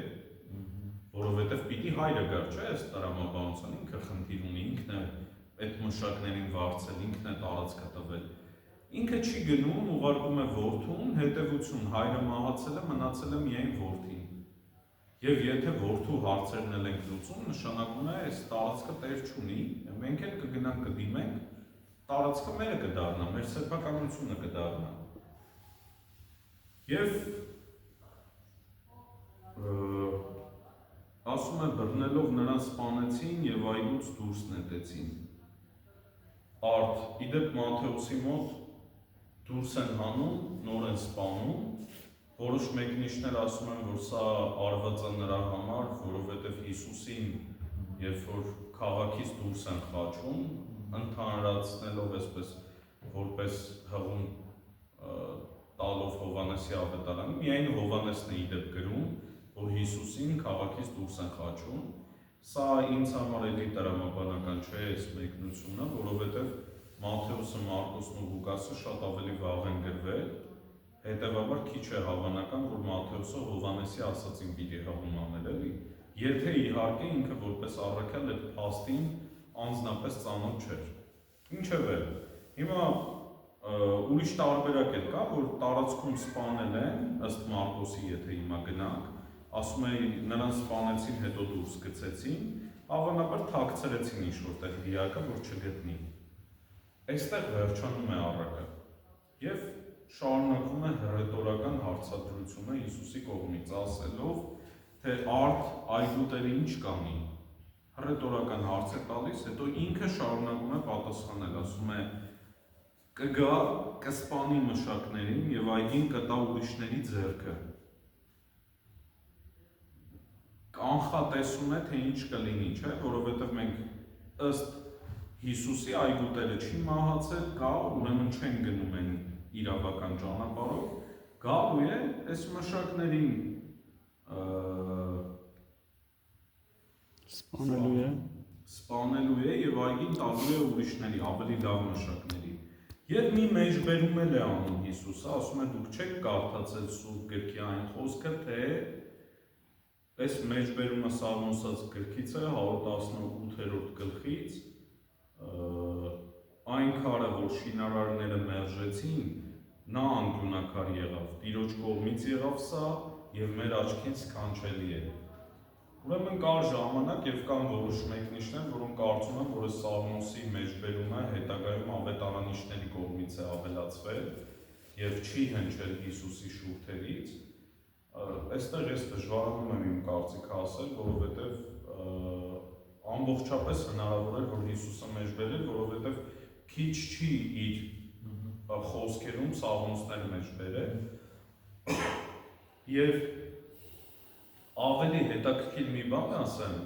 որովհետև պիտի հայրը գար, չէ՞, այս տրամաբանության ինքը խնդիր ունի, ինքն է այդ մշակներին վարձել, ինքն է տարածքը տվել։ Ինքը չի գնում, ուղարկում է որդուն, հետևություն, հայրը մահացել է, մնացել է միայն որդին։ Եվ եթե որդու հարցերն էլ ենք լուծում, նշանակում է այս տարածքը տեր չունի, մենք էլ կգնանք կդիմենք, տարածքը մերը կդառնա, մեր սեփականությունը կդառնա։ Եվ ասում է բռնելով նրան սպանեցին եւ այլուց դուրս նետեցին։ Արդ, իդեպ Մատթեոսի մոտ դուրս են հանում, նոր են սպանում, որոշ մեկնիշներ ասում են, որ սա արված է նրա համար, որովհետև Հիսուսին, երբ որ քաղաքից դուրս են խաչում, ընդհանրացնելով այսպես որպես հղում տալով Հովհաննեսի ավետարանը, միայն Հովհաննեսն է իդեպ գրում, որ Հիսուսին քաղաքից դուրս են խաչում։ Սա ինձ համար էլի տրամաբանական չէ այս մեկնությունը, որովհետև Մատթեոսը, Մարկոսն ու Ղուկասը շատ ավելի վաղ են գրվել, հետևաբար քիչ է հավանական, որ Մատթեոսը Հովհաննեսի ասածին պիտի հղում անել էլի, եթե իհարկե ինքը որպես առաքյալ այդ փաստին անձնապես ծանոթ չէր։ Ինչևէ, հիմա ուրիշ տարբերակ էլ կա, որ տարածքում սպանել են, ըստ Մարկոսի, եթե հիմա գնանք, ասում է նրան սպանեցին, հետո դուրս գցեցին, հավանաբար թաքցրեցին ինչ-որ տեղ դիակը, որ չգտնի։ Այստեղ վերջանում է առակը եւ շարունակվում է հռետորական հարցադրությունը Հիսուսի կողմից, ասելով, թե արդ այգուտերը ինչ կանի։ Հռետորական հարց է տալիս, հետո ինքը շարունակում է պատասխանել, ասում է կգա կսպանի մշակներին եւ այգին կտա ուրիշների ձեռքը։ Կանխատեսում է, թե ինչ կլինի, չէ, որովհետև մենք ըստ Հիսուսի այգուտերը չի մահացել, կա, ուրեմն չեն գնում են իրավական ճանապարհով, գալու է այս մշակներին սպանելու է եւ այգին տալու է ուրիշների, ավելի լավ մշակների։ Եվ մի մեջբերում էլ է անում Հիսուսը, ասում է դուք չեք կարդացել Սուրբ գրքի այն խոսքը, թե այս մեջբերումը Սաղմոսած գրքից է 118-րդ գլխից, այն քարը, որ շինարարները մերժեցին, նա անկյունակար եղավ, Տիրոջ կողմից եղավ սա եւ մեր աչքին սքանչելի է։ Ուրեմն կար ժամանակ եւ կան որոշ մեկնիշներ, որոնք կարծում են, որ Սաղմոսի մեջբերումը հետագայում ավետարանիչների կողմից է ավելացվել եւ չի հնչել Հիսուսի շուրթերից։ Այստեղ ես դժվարանում եմ իմ կարծիքը ասել, որովհետեւ ամբողջապես հնարավոր է, որ Հիսուսը մեջբերել, որովհետեւ քիչ չի իր խոսքերում Սաղմոսներ մեջբերել եւ ավելի հետաքրքիր մի բան ասեմ,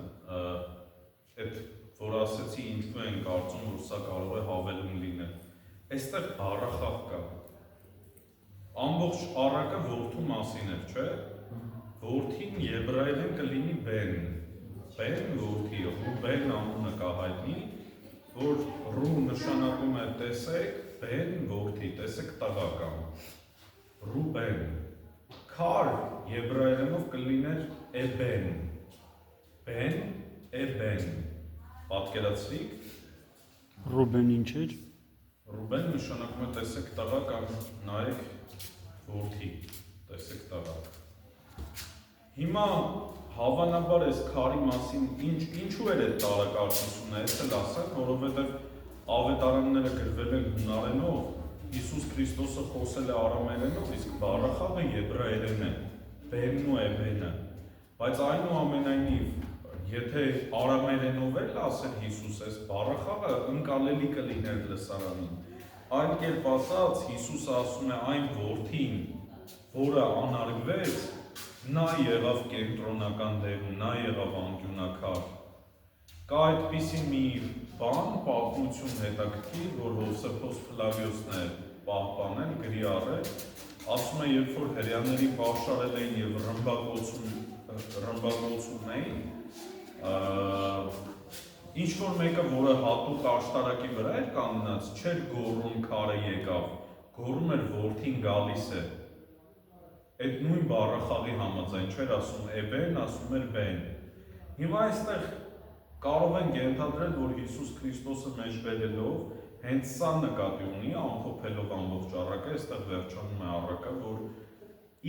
այդ որ ասեցի ինչու են կարծում, որ սա կարող է հավելում լինել։ Այստեղ բառախաղ կա։ Ամբողջ առակը որդու մասին էր, չէ՞։ Որդին եբրայերեն կլինի բեն։ Բեն որդի, Ռուբեն անունը կա հայտնի, որ ռու նշանակում է տեսեք, բեն որդի, տեսեք տղա կամ։ Ռուբեն։ Քար եբրայերենով կլիներ էբեն, բեն, էբեն, պատկերացրիք։ Ռուբեն ինչ էր։ Ռուբեն նշանակում է տեսեք տղա կամ նայեք որդի, տեսեք տղա։ Հիմա հավանաբար այս քարի մասին ինչու էր այդ տարակարծությունը, ես էլ ասեմ, որովհետև ավետարանները գրվել են հունարենով, Հիսուս Քրիստոսը խոսել է արամերենով, իսկ բառախաղը եբրայերեն է, բենն ու էբենը, բայց այնուամենայնիվ, եթե արամերենով էլ ասել Հիսուս, այս բառախաղը ընկալելի կլիներ լսարանին, այլ կերպ ասած, Հիսուսը ասում է այն որդին, որը անարգվեց, նա եղավ կենտրոնական դերում, նա եղավ անկյունակար, Կա այդպիսի մի բան, պատմություն հետաքրքիր, որ Հովսեփոս Ֆլավիոսն է պահպանել, գրի առել, ասում է, երբ որ հրեաներին պաշարել էին եւ ռմբակոծում էին, ինչ որ մեկը, որը հատուկ աշտարակի վրա էր կանգնած, չէր գոռում քարը եկավ, գոռում էր որդին գալիս է։ Այդ նույն բառախաղի համաձայն չէր ասում էբեն, ասում էր բեն։ Հիմա այստեղ կարող ենք ենթադրել, որ Հիսուս Քրիստոսը մեջ բերելով հենց սա նկատի ունի, ամփոփելով ամբողջ առակը, այստեղ վերջանում է առակը, որ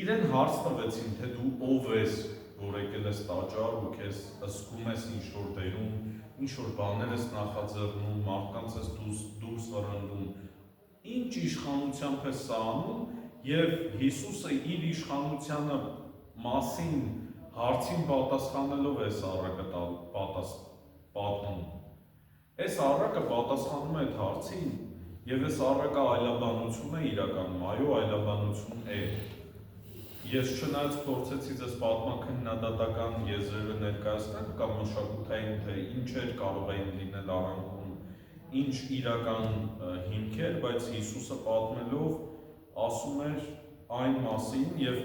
իրեն հարց տվեցին, թե դու ով ես, որ եկել ես տաճար ու քեզ ըսկում ես ինչ-որ դերում, ինչ-որ բաներ ես նախաձեռնում, մարդկանց ես դուրս վռնդում, ինչ իշխանությամբ ես սա անում, եւ Հիսուսը իր իշխանությանը մասին հարցին պատասխանելով այս առակը պատմում։ Այս առակը պատասխանում է այդ հարցին, եւ այս առակը այլաբանություն է իրականում, այո, այլաբանություն է։ Ես չնայած փորձեցի ձեզ պատմաքննադատական եզրերը ներկայացնել կամ մշակութային, թե ինչեր կարող էին լինել արանքում, ինչ իրական հիմքեր, բայց Հիսուսը պատմելով ասում էր այն մասին եւ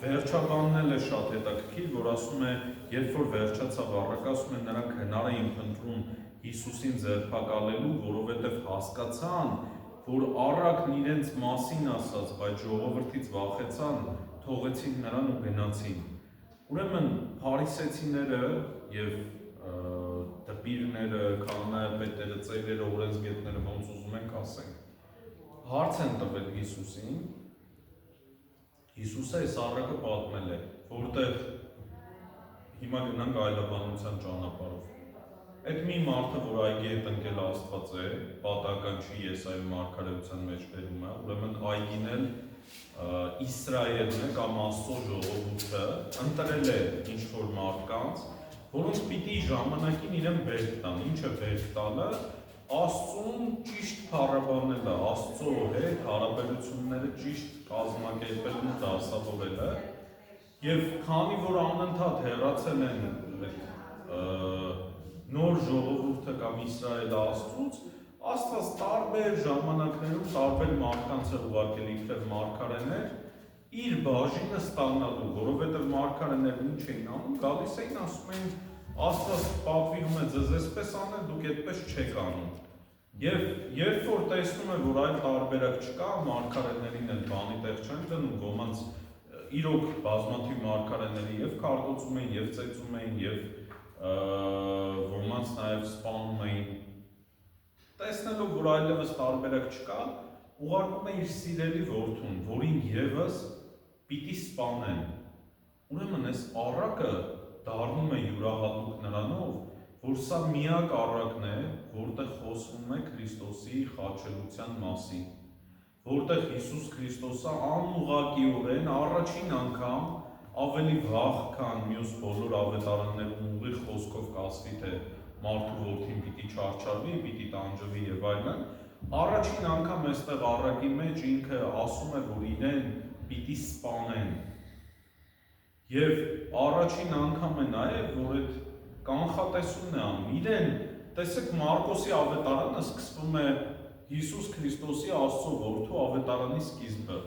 վերջաբանն էլ է շատ հետաքրքիր, որ ասում է, երբ որ վերջացավ առակը, ասում է նրանք հնար էին փնտրում Հիսուսին ձերբակալելու, որովհետեւ հասկացան, որ առակն իրենց մասին ասած, բայց ժողովրդից վախեցան, թողեցին նրան ու գնացին։ Ուրեմն փարիսեցիները եւ դպիրները, քահանայապետերը, ծերերը, օրենսգետները ոնց ուզում ենք ասենք, հարց են տվել Հիսուսին, Հիսուսը այս առակը պատմել է, որտեղ հիմա գնանք այլաբանության ճանապարհով։ Այդ մի մարդը, որ այգի հետ ընկել Աստված է, պատահական չի Եսայի մարգարեության մեջ բերում է, ուրեմն այգին էլ Իսրայելն է կամ Աստծո ժողովուրդը ընտրել է ինչ-որ մարդկանց, որոնց պիտի ժամանակին իրեն բերք տան, ինչ է բերք տալը, Աստծուն ճիշտ փառաբանելը, Աստծո հետ հարաբերությունները ճիշտ կազմակերպելն ու դասավորելը, եւ քանի որ անընդհատ հեռացել են նոր ժողովուրդը կամ Իսրայելը Աստծուց, Աստված տարբեր ժամանակներում տարբեր մարդկանց է ուղարկել իբրև մարգարեներ իր բաժինը ստանալու, որովհետև մարգարեներն ինչ էին անում, գալիս էին ասում էին Աստված պատվիրում է ձեզ այսպես անել, դուք այդպես չեք անում։ Եվ երբ որ տեսնում է, որ այլ տարբերակ չկա, մարգարեներին էլ բանի տեղ չեն դնում, ոմանց իրոք բազմաթիվ մարգարեների եւ քարտոծում էին, եւ ծեծում էին, եւ ոմանց նաեւ սպանում էին։ Տեսնելով, որ այլևս տարբերակ չկա, ուղարկում է իր սիրելի որդուն, որին եւս պիտի սպանեն։ Ուրեմն այս առակը դառնում է յուրահատուկ նրանով, որ սա միակ առակն է, որտեղ խոսվում է Քրիստոսի խաչելության մասին, որտեղ Հիսուս Քրիստոսը անուղղակիորեն առաջին անգամ ավելի վաղ, քան մյուս բոլոր ավետարաններում ուղիղ խոսքով կասվի, թե մարդու որդին պիտի չարչարվի, պիտի տանջվի եւ այլն, առաջին անգամ այստեղ առակի մեջ ինքը ասում է, որ իրեն պիտի սպանեն։ Եվ առաջին անգամ է նաեւ, որ այդ կանխատեսումն է անում։ Իրեն, տեսեք, Մարկոսի ավետարանը սկսվում է Հիսուս Քրիստոսի Աստծո որդու ավետարանի սկիզբը։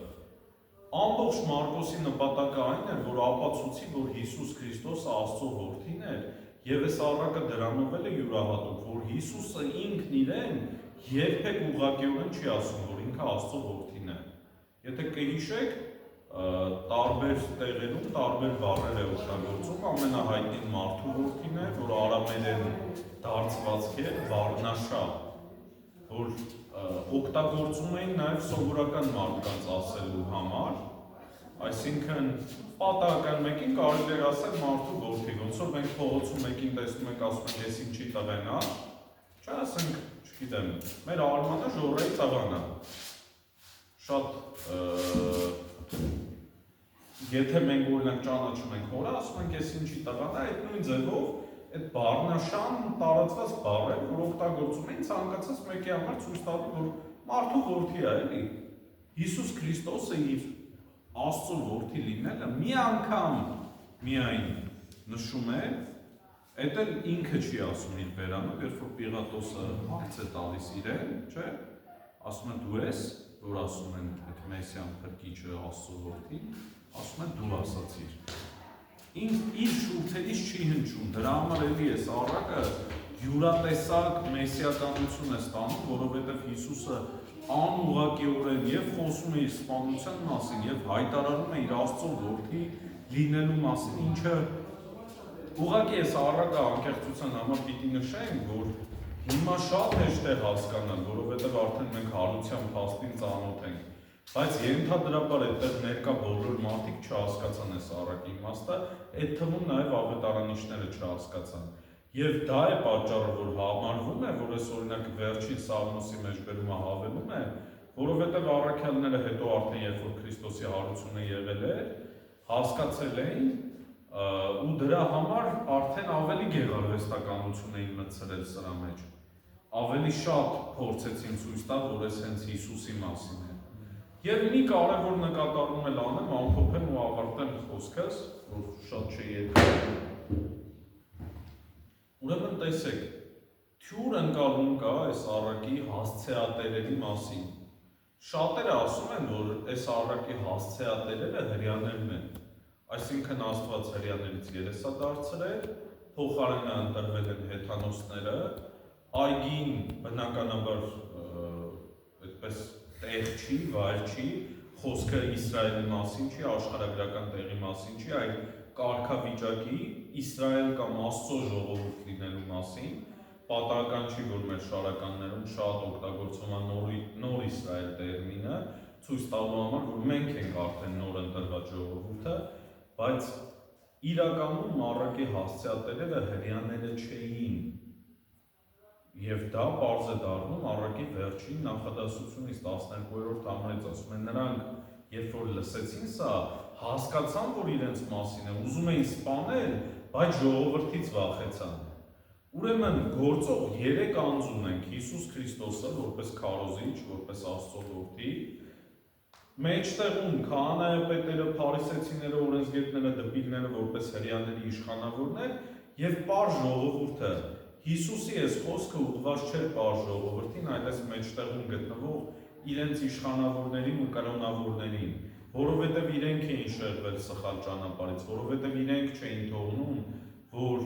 Ամբողջ Մարկոսի նպատակը այն էր, որ ապացուցի, որ Հիսուս Քրիստոսը Աստծո որդին էր, եւ այս առակը դրանով էլ է յուրահատուկ, որ Հիսուսը ինքն իրեն երբեք ուղղակիորեն չի ասում, որ ինքը Աստծո որդին է։ Եթե կհիշեք, տարբեր տեղերում տարբեր բառեր է օգտագործում, ամենահայտնին մարդու որդին է, որ արամերեն դարձվածք է, վառնաշա, որ օգտագործում էին նաև սովորական մարդկանց ասելու համար, այսինքն պատահական մեկին կարելի էր ասել մարդու որդի, ոնց որ մենք փողոցում մեկին տեսնում ենք, ասում ենք, ես ինչի տղեն է, չասենք, չգիտեմ, մեր Արմանը Ժորրայի տղան է, շատ եթե մենք օրինակ ճանաչում ենք հորը, ասում ենք, ես ինչի տղան է, այդ նույն ձևով այդ բառնաշան տարածված բառ է, որ օգտագործում էին ցանկացած մեկի համար ցույց տալու, որ մարդու որդի է, էլի։ Հիսուս Քրիստոսը իր Աստծո որդի լինելը մի անգամ միայն նշում է Էդ էլ ինքը չի ասում իր վերանով, երբ որ Պիղատոսը հագց է տալիս իրեն, չէ՞, ասում է դու ես, որ ասում են այդ Մեսիան փրկիչը Աստծո որդին, ասում է դու ասացիր։ Իր շուրթերից չի հնչում, դրա համար էլի է Սառակը յուրատեսակ մեսիականություն է ստանում, որովհետև Հիսուսը անուղղակիորեն եւ խոսում է իր սպանության մասին եւ հայտարարում է իր Աստծո որդի լինելու մասին, ինչը ուղղակի է Սառակը անկեղծության համար պիտի նշենք, որ հիմա շատ հեշտ է հասկանալ, որովհետև արդեն մենք հարության փաստին ծանոթ ենք, բայց ենթադրաբար այդտեղ ներկա բոլոր մարդիկ չհասկացան է Սառակի իմաստը, այդ թվում նաև ավետարանիչները չհասկացան։ Եվ դա է պատճառը, որ համարվում է, որ այս օրինակ վերջին Սաղմոսի մեջ բերումը հավելում է, որովհետև առաքյալները հետո արդեն երբ որ Քրիստոսի հարությունը եղել էր, հասկացել էին ու դրա համար արդեն ավելի գեղարվեստականություն էին մտցրել սրա մեջ։ Ավելի շատ փորձեցին ցույց տալ, որ այս հենց Հիսուսի մասին է։ Եվ մի կարևոր նկատառում էլ անեմ, ամփոփեմ ու ավարտեմ խոսքս, որ շատ չի Ուրեմն տեսեք, թյուր ընկալում կա այս առակի հասցեատերերի մասին։ Շատերը ասում են, որ այս առակի հասցեատերերը հրյաներն են, այսինքն Աստված հրյաներից երես է դարձրել, փոխարենը ընտրվել են հեթանոսները, այգին բնականաբար այդպես տեղ չի, վայր չի, խոսքը Իսրայելի մասին չի, աշխարհագրական տեղի մասին չի, այլ կարգավիճակի Իսրայել կամ Աստծո ժողովուրդ լինելու մասին, պատահական չի, որ մեր շարականներում շատ օգտագործվում է նոր Իսրայել տերմինը, ցույց տալու համար, որ մենք ենք արդեն նոր ընտրված ժողովուրդը, բայց իրականում առակի հասցեատերերը հրյաները չէին, եւ դա պարզ է դառնում առակի վերջին նախադասությունից 12-րդ համարից, ասում են նրանք, երբ որ լսեցին սա, հասկացան, որ իրենց մասին է, ուզում էին սպանել, բայց ժողովրդից վախեցան։ Ուրեմն գործող 3 անձ ունենք Հիսուս Քրիստոսը, որպես քարոզիչ, որպես Աստծո որդի, մեջտեղում քահանայապետերը, փարիսեցիները, օրենսգետները, դպիրները, որպես հրյաների իշխանավորներ եւ պարզ ժողովուրդը։ Հիսուսի այս խոսքը ուղղված չէր պարզ ժողովրդին, այլ այս մեջտեղում գտնվող իրենց իշխանավորներին ու կրոնավորներին, որովհետև իրենք էին շեղվել սխալ ճանապարհից, որովհետև իրենք չէին թողնում, որ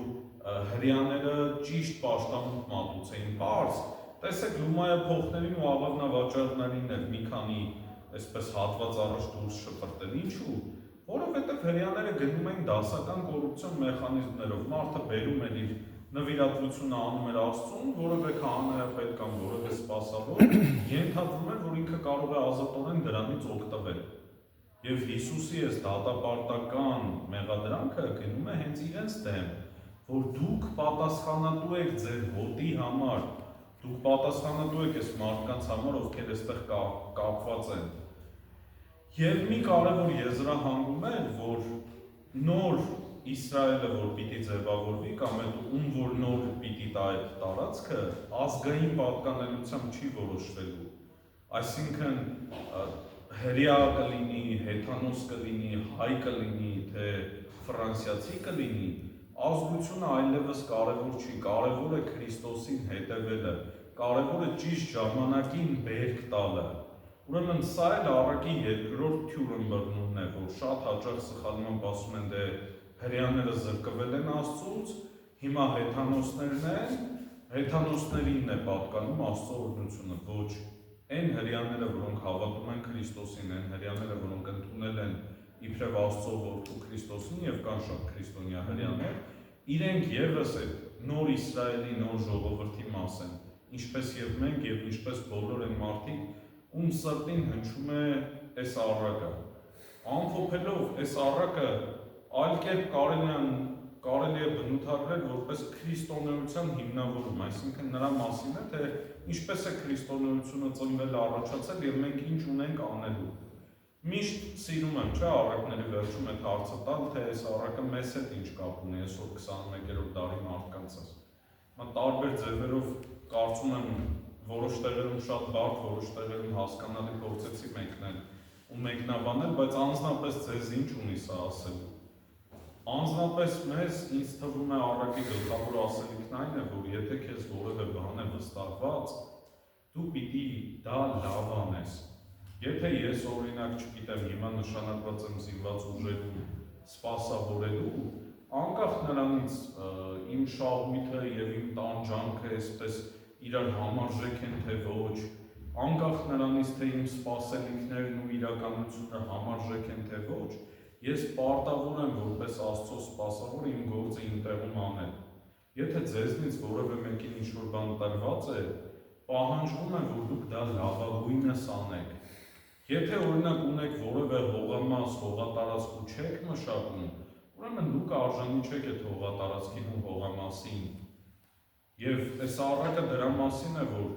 հրյաները ճիշտ պաշտամունք մատուցեին։ Պարզ, տեսեք Լումայա փոխներին ու աղավնավաճառներին էլ մի քանի այսպես հատված առաջ դուրս շպրտել, ինչու՞։ Որովհետև հրյաները գնում էին դասական կոռուպցիոն մեխանիզմներով, մարդը բերում էր իր նվիրատվությունը անում էր Աստծուն, որևէ քահանայապետ կամ որևէ սպասավոր ենթադրում էր, որ ինքը կարող է ազատորեն դրանից օգտվել։ Եվ Հիսուսի այս դատապարտական մեղադրանքը գնում է հենց իրենց դեմ, որ դուք պատասխանատու եք ձեր հոտի համար, դուք պատասխանատու եք այս մարդկանց համար, ովքեր այստեղ կապված են։ Եվ մի կարևոր եզրահանգում է, որ նոր Իսրայելը, որ պիտի ձևավորվի, կամ այդ ում որ նոր պիտի տա այդ տարածքը, ազգային պատկանելությամբ չի որոշվելու։ Այսինքն հրյա կլինի, հեթանոս կլինի, հայ կլինի, թե ֆրանսիացի կլինի, ազգությունը այլևս կարևոր չի, կարևոր է Քրիստոսին հետևելը, կարևոր է ճիշտ ժամանակին բերք տալը։ Ուրեմն սա էլ առակի երկրորդ թյուրըմբռնումն է, որ շատ հաճախ սխալմամբ ասում են դե հրյաները զրկվել են Աստծուց, հիմա հեթանոսներն են, հեթանոսներին է պատկանում Աստծո օրհնությունը, ոչ այն հրյաները, որոնք հավատում են Քրիստոսին, այն հրյաները, որոնք ընդունել են իբրև Աստծո որդու Քրիստոսին եւ կան շատ քրիստոնյա հրյաներ, իրենք եւս այդ նոր Իսրայելի նոր ժողովրդի մաս են, ինչպես եւ մենք եւ ինչպես բոլոր այն մարդիկ, ում սրտին հնչում է այս առակը։ Ամփոփելով այս առակը այլ կերպ կարելի է բնութագրել որպես քրիստոնեության հիմնավորում, այսինքն նրա մասին է, թե ինչպես է քրիստոնեությունը ծնվել, առաջացել եւ մենք ինչ ունենք անելու։ Միշտ սիրում եմ, չէ, առակների վերջում այդ հարցը տալ, թե այս առակը մեզ հետ ինչ կապ ունի այսօր 21-րդ դարի մարդկանցս։ Մա տարբեր ձևերով կարծում եմ որոշ տեղերում շատ բարդ, որոշ տեղերում հասկանալի փորձեցի մեկնել ու մեկնաբանել, բայց անձնապես ձեզ ինչ ունի սա ասելու։ Անձնապես մեզ ինձ թվում է առակի գլխավոր ասելիքն այն է, որ եթե քեզ որևէ բան է վստահված, դու պիտի դա լավ անես։ Եթե ես օրինակ չգիտեմ, հիմա նշանակված եմ զինված ուժերում սպասավորելու, անկախ նրանից իմ շահույթը եւ իմ տանջանքը այսպես իրար համարժեք են թե ոչ, անկախ նրանից թե իմ սպասելիքներն ու իրականությունը համարժեք են թե ոչ, ես պարտավոր եմ որպես Աստծո սպասավոր իմ գործը իմ տեղում անել։ Եթե ձեզնից որևէ մեկին ինչ-որ բան տրված է, պահանջվում է, որ դուք դա լավագույնս անեք։ Եթե օրինակ ունեք որևէ հողամաս, հողատարածք ու չեք մշակում, ուրեմն դուք արժանի չեք այդ հողատարածքին ու հողամասին։ Եվ այս առակը դրա մասին է, որ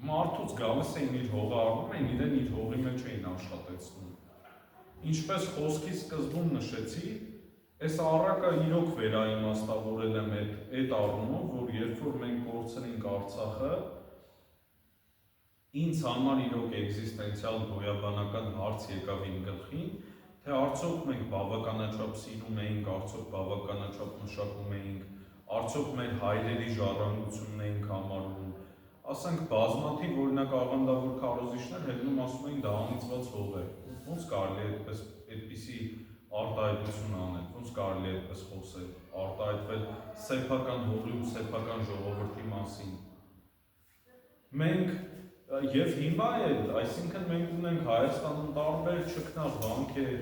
մարդուց գալիս էին իր հողը առնում էին, իրեն իր հողի մեջ էին աշխատեցնում։ Ինչպես խոսքի սկզբում նշեցի, այս առակը իրոք վերաիմաստավորել եմ այդ առումով, որ երբ որ մենք կորցրինք Արցախը, ինձ համար իրոք էգզիստենցիալ գոյաբանական հարց եկավ իմ գլխին, թե արդյոք մենք բավականաչափ սիրում էինք, արդյոք բավականաչափ մշակում էինք, արդյոք մեր հայրերի ժառանգությունն էինք համարում, ասենք բազմաթիվ օրինակ աղանդավոր քարոզիչներ հետնում ասում էին դա անիծված հող է, ոնց կարելի է այդպիսի արտահայտություն անել, ոնց կարելի է այդպես խոսել, արտահայտվել սեփական հողի ու սեփական ժողովրդի մասին։ Մենք եւ հիմա էլ, այսինքն մենք ունենք Հայաստանում տարբեր չքնաղ վանքեր,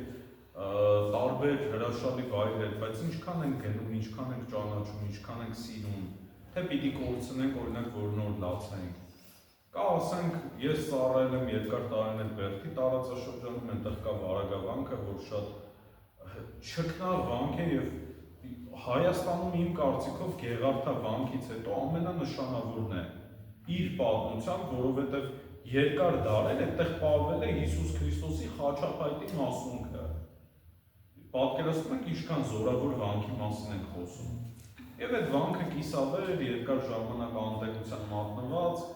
տարբեր հրաշալի վայրեր, բայց ինչքան ենք գնում, ինչքան ենք ճանաչում, ինչքան ենք սիրում, թե պիտի կորցնենք օրինակ որ նոր լացենք։ Կա ասենք, ես ծառայել եմ երկար տարիներ Բերդի տարածաշրջանում, այնտեղ կա Վարագավանքը, որ շատ չքնաղ վանք է եւ Հայաստանում իմ կարծիքով Գեղարդավանքից հետո ամենանշանավորն է իր պատմությամբ, որովհետեւ երկար դարեր այդտեղ պահվել է Հիսուս Քրիստոսի խաչապայտի մասունքը։ Պատկերացնում եք ինչքան զորավոր վանքի մասին ենք խոսում։ Եվ այդ վանքը կիսավեր էր, երկար ժամանակ անտեղության մատնված,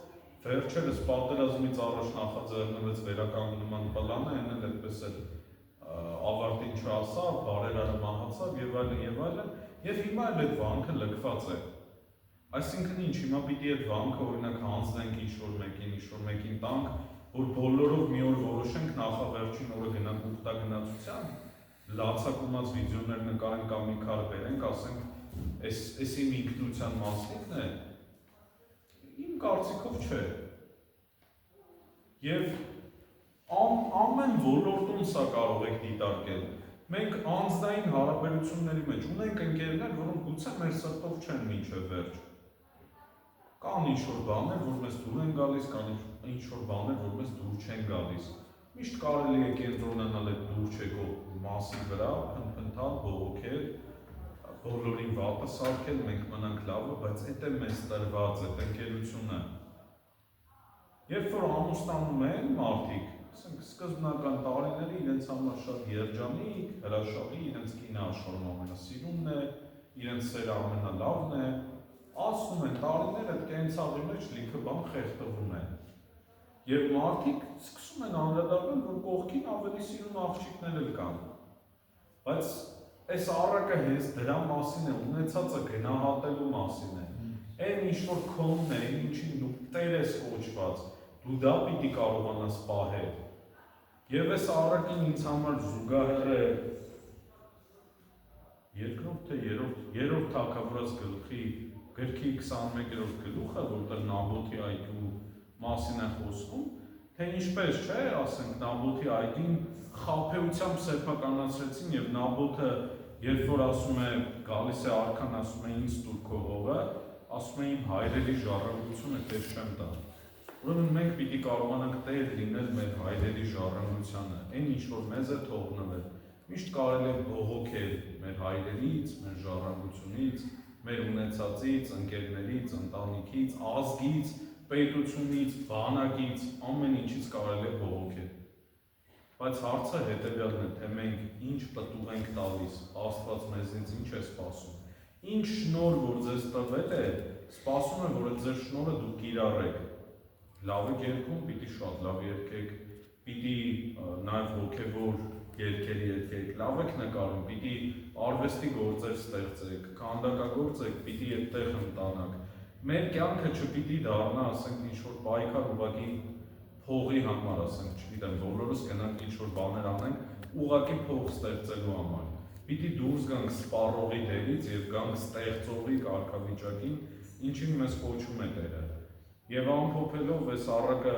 վերջերս պատերազմից առաջ նախաձեռնվեց վերականգնման պլանը, այն էլ այդպես էլ ավարտին չհասավ, բարերարը մահացավ եւ այլն, եւ հիմա էլ այդ վանքը լքված է։ Այսինքն ինչ, հիմա պիտի այդ վանքը օրինակ հանձնենք ինչ-որ մեկին տանք, որ բոլորով մի օր որոշենք նախավերջին օրը գնանք ուխտագնացության, լացակումած վիդեոներ նկարենք կամ մի քար բերենք, ասենք, այս իմ ինքնության մասնիկն է, իմ կարծիքով չէ։ Եվ ամեն ոլորտում սա կարող եք դիտարկել։ Մենք անձնային հարաբերությունների մեջ ունենք ընկերներ, որոնք գուցե մեր սրտով չեն մինչև վերջ։ Կան ինչ-որ բաներ, որ մեզ դուր են գալիս, կան ինչ-որ բաներ, որ մեզ դուր չեն գալիս։ Միշտ կարելի է կենտրոնանալ այդ դուր չեկող մասի վրա, փնփնթալ, բողոքել, բոլորին վատը սարքել, մենք մնանք լավը, բայց այդ է մեզ տրված, այդ ընկերությունը։ Երբ որ ամուսնանում են մարդիկ, ասենք սկզբնական տարիները իրենց համար շատ երջանիկ, հրաշալի, իրենց կինը աշխարհում ամենասիրունն է, իրենց սերը ամենալավն է, ասում են տարիները կենցաղի մեջ լիքը բան խեղդվում է։ Եվ մարդիկ սկսում են անդրադառնալ, որ կողքին ավելի սիրուն աղջիկներ էլ կան։ Բայց այս առակը հենց դրա մասին է, ունեցածը գնահատելու մասին է։ Այն ինչ որ քոնն է, ինչին դու տեր ես կոչված, դու դա պիտի կարողանաս պահել։ Եվ այս առակին ինձ համար զուգահեռ է երկրորդ թե երրորդ թագավորաց գրքի 21-րդ գլուխը, որտեղ Նաբոթի այգու մասին է խոսվում, թե ինչպես չէ, ասենք Նաբոթի այգին խաբեությամբ սեփականացրեցին եւ Նաբոթը երբ որ ասում է գալիս է արքան, ասում է ինձ տուր քո հողը, ասում է իմ հայրերի ժառանգությունը քեզ չեմ տա։ Ուրեմն մենք պիտի կարողանանք տեր լինել մեր հայրերի ժառանգությանը, այն ինչ որ մեզ է թողնվել։ Միշտ կարելի է բողոքել մեր հայրերից, մեր ժառանգությունից, մեր ունեցածից, ընկերներից, ընտանիքից, ազգից, պետությունից, բանակից, ամեն ինչից կարելի է բողոքել։ Բայց հարցը հետևյալն է, թե մենք ինչ պտուղ ենք տալիս, Աստված մեզնից ինչ է սպասում։ Ինչ շնորհ որ ձեզ տվել է, սպասում եմ, որ այդ ձեր շնորհը դուք կիրառեք։ Լավ եք երգում, պիտի շատ լավ երգեք, պիտի նաև հոգևոր երգերի հետ լավ եք նկարում, պիտի արվեստի գործեր ստեղծեք, քանդակագործ եք, պիտի այդտեղ ընտանաք։ Մեր կյանքը չպիտի դառնա, ասենք, ինչ-որ պայքար ուղղակի փողի համար, ասենք, չգիտեմ, բոլորս գնանք ինչ-որ բաներ անենք, ուղղակի փող ստեղծելու համար։ Պիտի դուրս գանք սպառողի դերից եւ գանք ստեղծողի կարգավիճակին, ինչին մեզ կոչում է Տերը։ Եվ ամփոփելով այս առակը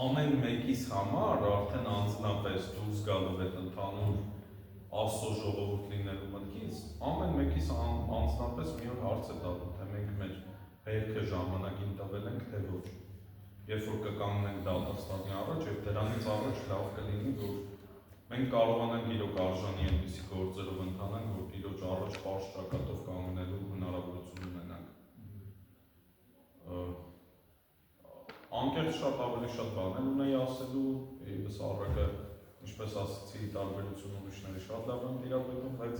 ամեն մեկիս համար արդեն անձնապես դուրս գալով այդ ընդհանուր Աստծո ժողովուրդ լինելու մտքից, ամեն մեկիս անձնապես մի օր հարց է տալու, թե մենք մեր բերքը ժամանակին տվել ենք, թե ոչ։ Երբ որ կկանգնենք դատաստանի առաջ եւ դրանից առաջ լավ կլինի, որ մենք կարողանանք իրոք արժանի այնպիսի գործերով ընթանանք, որ իրոք առաջ պարզ ճակատով կանգնելու հնարավորություն ունենանք։ Անկեղծ շատ ավելի շատ բաներ ունեի ասելու, ես առակը, ինչպես ասացի, տարբերություն ուրիշների շատ լավ եմ տիրապետում, բայց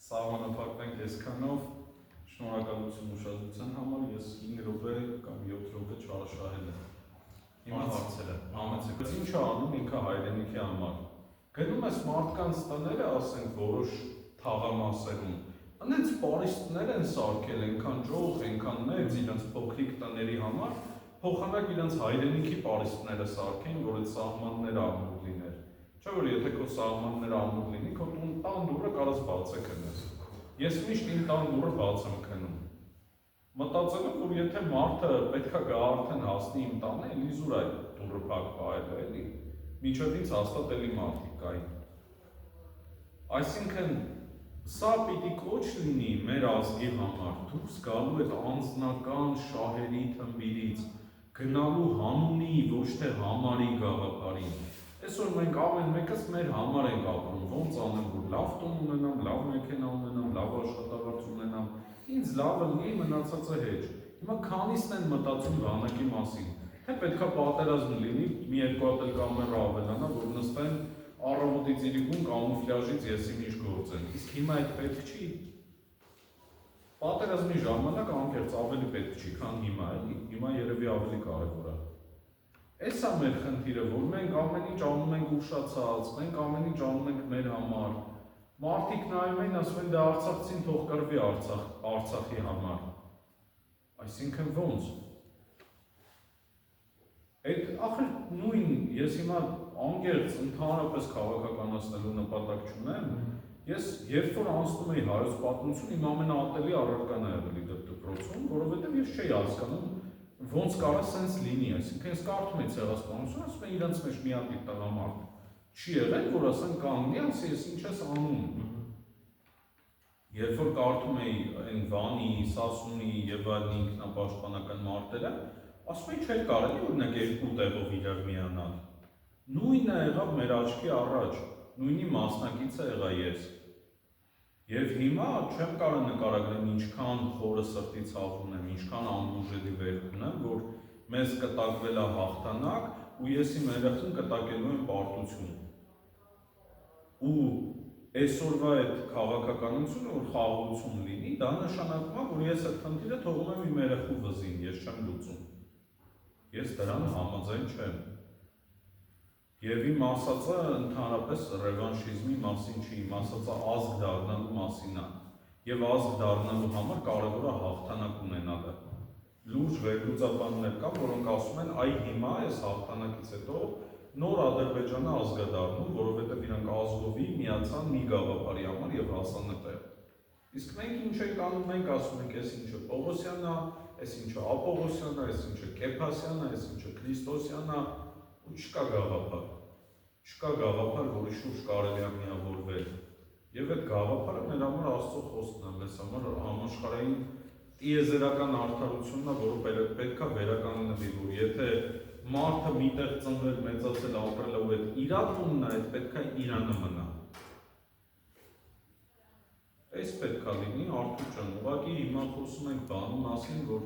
սահմանափակվենք այսքանով, շնորհակալություն ուշադրության համար, ես 5 րոպե կամ 7 րոպե չարաշահել եմ։ Հիմա հարցերը, համեցեք, ինչ է անում ինքը հայրենիքի համար։ Գնում ես մարդկանց տները, ասենք, որոշ թաղամասերում, այնց պարիսպներ են սարքել, այնքան ջող, այնքան մեծ իրենց փոքրիկ տների համար, փոխանակ իրենց հայրենիքի պարիսպները սարքեն, որ այդ սահմանները ամուր լիներ։ Չէ՞ որ եթե քո սահմանները ամուր լինի, քո տան դուռը կարաս բաց է քնես։ Ես միշտ իմ տան դուռը բաց եմ քնում։ Մտածելով, որ եթե մարդը պետքա գա արդեն հասնի իմ տանը, էլի զուր այդ դուռը փակ պահել է, էլի։ Մինչև ինձ հաստատ էլի մարդիկ կային։ Այսինքն սա պիտի կոչ լինի մեր ազգի համար, դուրս գալու այդ անձնական շահերի թմբիրից, գնալու հանունի, ոչ թե համարի գաղափարին։ Այսօր մենք ամեն մեկս մեր համար ենք ապրում, ոնց անեմ, որ լավ տուն ունենամ, լավ մեքենա ունենամ, լավ աշխատավարձ ունենամ, ինձ լավը լինի, մնացածը հեչ։ Հիմա քանիսն են մտածում բանակի մասին, թե պետքա պատերազմ լինի, մի երկու հատ էլ կամերա ավելանա, որ նստեն առավոտից իրիկուն կամուֆլյաժից եսի ինչ գործեն, իսկ հիմա այդ պետք չի։ Պատերազմի ժամանակ անկեղծ ավելի պետք չի, քան հիմա, էլի, հիմա երևի ավելի կարևոր է։ Էս է մեր խնդիրը, որ մենք ամեն ինչ անում ենք ուշացած, մենք ամեն ինչ անում ենք մեր համար։ Մարդիկ նայում են, ասում են, դա արցախցին թող կռվի Արցախի համար։ Այսինքն ոնց։ Այդ ախր նույն ես հիմա անկեղծ ընդհանրապես քաղաքականացնելու նպատակ չունեմ, ես երբ որ անցնում էի հայոց պատմություն, իմ ամենաատելի առարկան է եղել դպրոցում, որովհետև ես չէի հասկանում ոնց կարող է սենց լինի, այսինքն ես կարդում էի ցեղասպանությունը, ասում են իրանց մեջ մի հատ տղամարդ չի եղել, որ ասեն կանգնի, ասի ես ինչ ես անում։ Երբ որ կարդում էի այն Վանի, Սասունի եւ այլ ինքնապաշտպանական մարտերը, ասում էի չէր կարելի օրինակ երկու տեղով իրար միանալ։ Նույնը եղավ մեր աչքի առաջ, նույնի մասնակիցը եղա ես։ Եվ հիմա չեմ կարող նկարագրեմ ինչքան խորը սրտի ցավ ունեմ, ինչքան անուժելի վերք ունեմ, որ մեզ կտակվել է հաղթանակ ու ես իմ երեխուն կտակելու եմ պարտություն։ Ու այսօրվա այդ քաղաքականությունը, որ խաղաղություն լինի, դա նշանակում է, որ ես այդ խնդիրը թողում եմ իմ երեխու վզին, ես չեմ լուծում։ Ես դրան համաձայն չեմ։ Եվ իմ ասածը ընդհանրապես ռևանշիզմի մասին չի, իմ ասածը ազգ դառնալու մասին է։ Եվ ազգ դառնալու համար կարևոր է հաղթանակ ունենալը։ Լուրջ վերլուծաբաններ կան, որոնք ասում են, այ հիմա այս հաղթանակից հետո նոր Ադրբեջանը ազգ է դառնում, որովհետև իրանք ազգովի միացան մի գաղափարի համար եւ հասան այդտեղ։ Իսկ մենք ինչ ենք անում, մենք ասում ենք, այս ինչը Պողոսյանն է, այս ինչը Ապողոսյանն է, այս ինչը Կեփասյանն է, այս ինչը Քրիստոսյանն է, ու չկա գաղափար։ Չկա գաղափար, որի շուրջ կարելի է միավորվել։ Եվ այդ գաղափարը մեր համար Աստծո խոսքն է, մեզ համար համաշխարհային տիեզերական արդարությունն է, որը պետք է վերականգնվի, որ եթե մարդը միտեղ ծնվել, մեծացել, ապրել ու այդ իրա տունն է, այդ պետք է իրանը մնա։ Այս պետք է լինի, Արթուր ջան, ուղղակի հիմա խոսում ենք բանի մասին, որ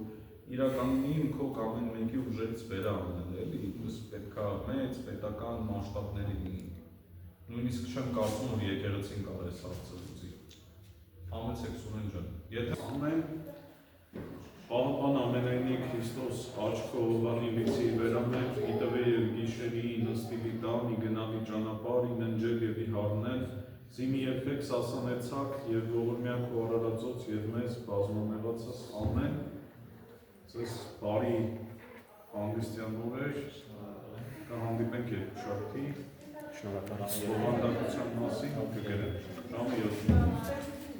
իրականում իմ քո ամեն մեկի ուժերից վերահանել, էլի, իս պետք է մեծ պետական մասշտաբների լինի։ Նույնիսկ չեմ կարծում, որ եկեղեցին կարող է սարսափի։ Համեցեք Սուրեն ջան։ Եթե անում Պահապան ամենայնի Քրիստոս աչքովանի լիցի վերամեր, իտվե և գիշերի նստիլի տան, իգնալի ճանապար, իննջել և իհարնել, զիմի երբեք սասանեցակ և ողորմյակ ու արարածոց և մեզ բազմամեղացած ամեն, ձեզ բարի հանգստյան օրեր, կհանդիպենք երկուշաբթի, Շնորհակալ եմ։ բովանդակության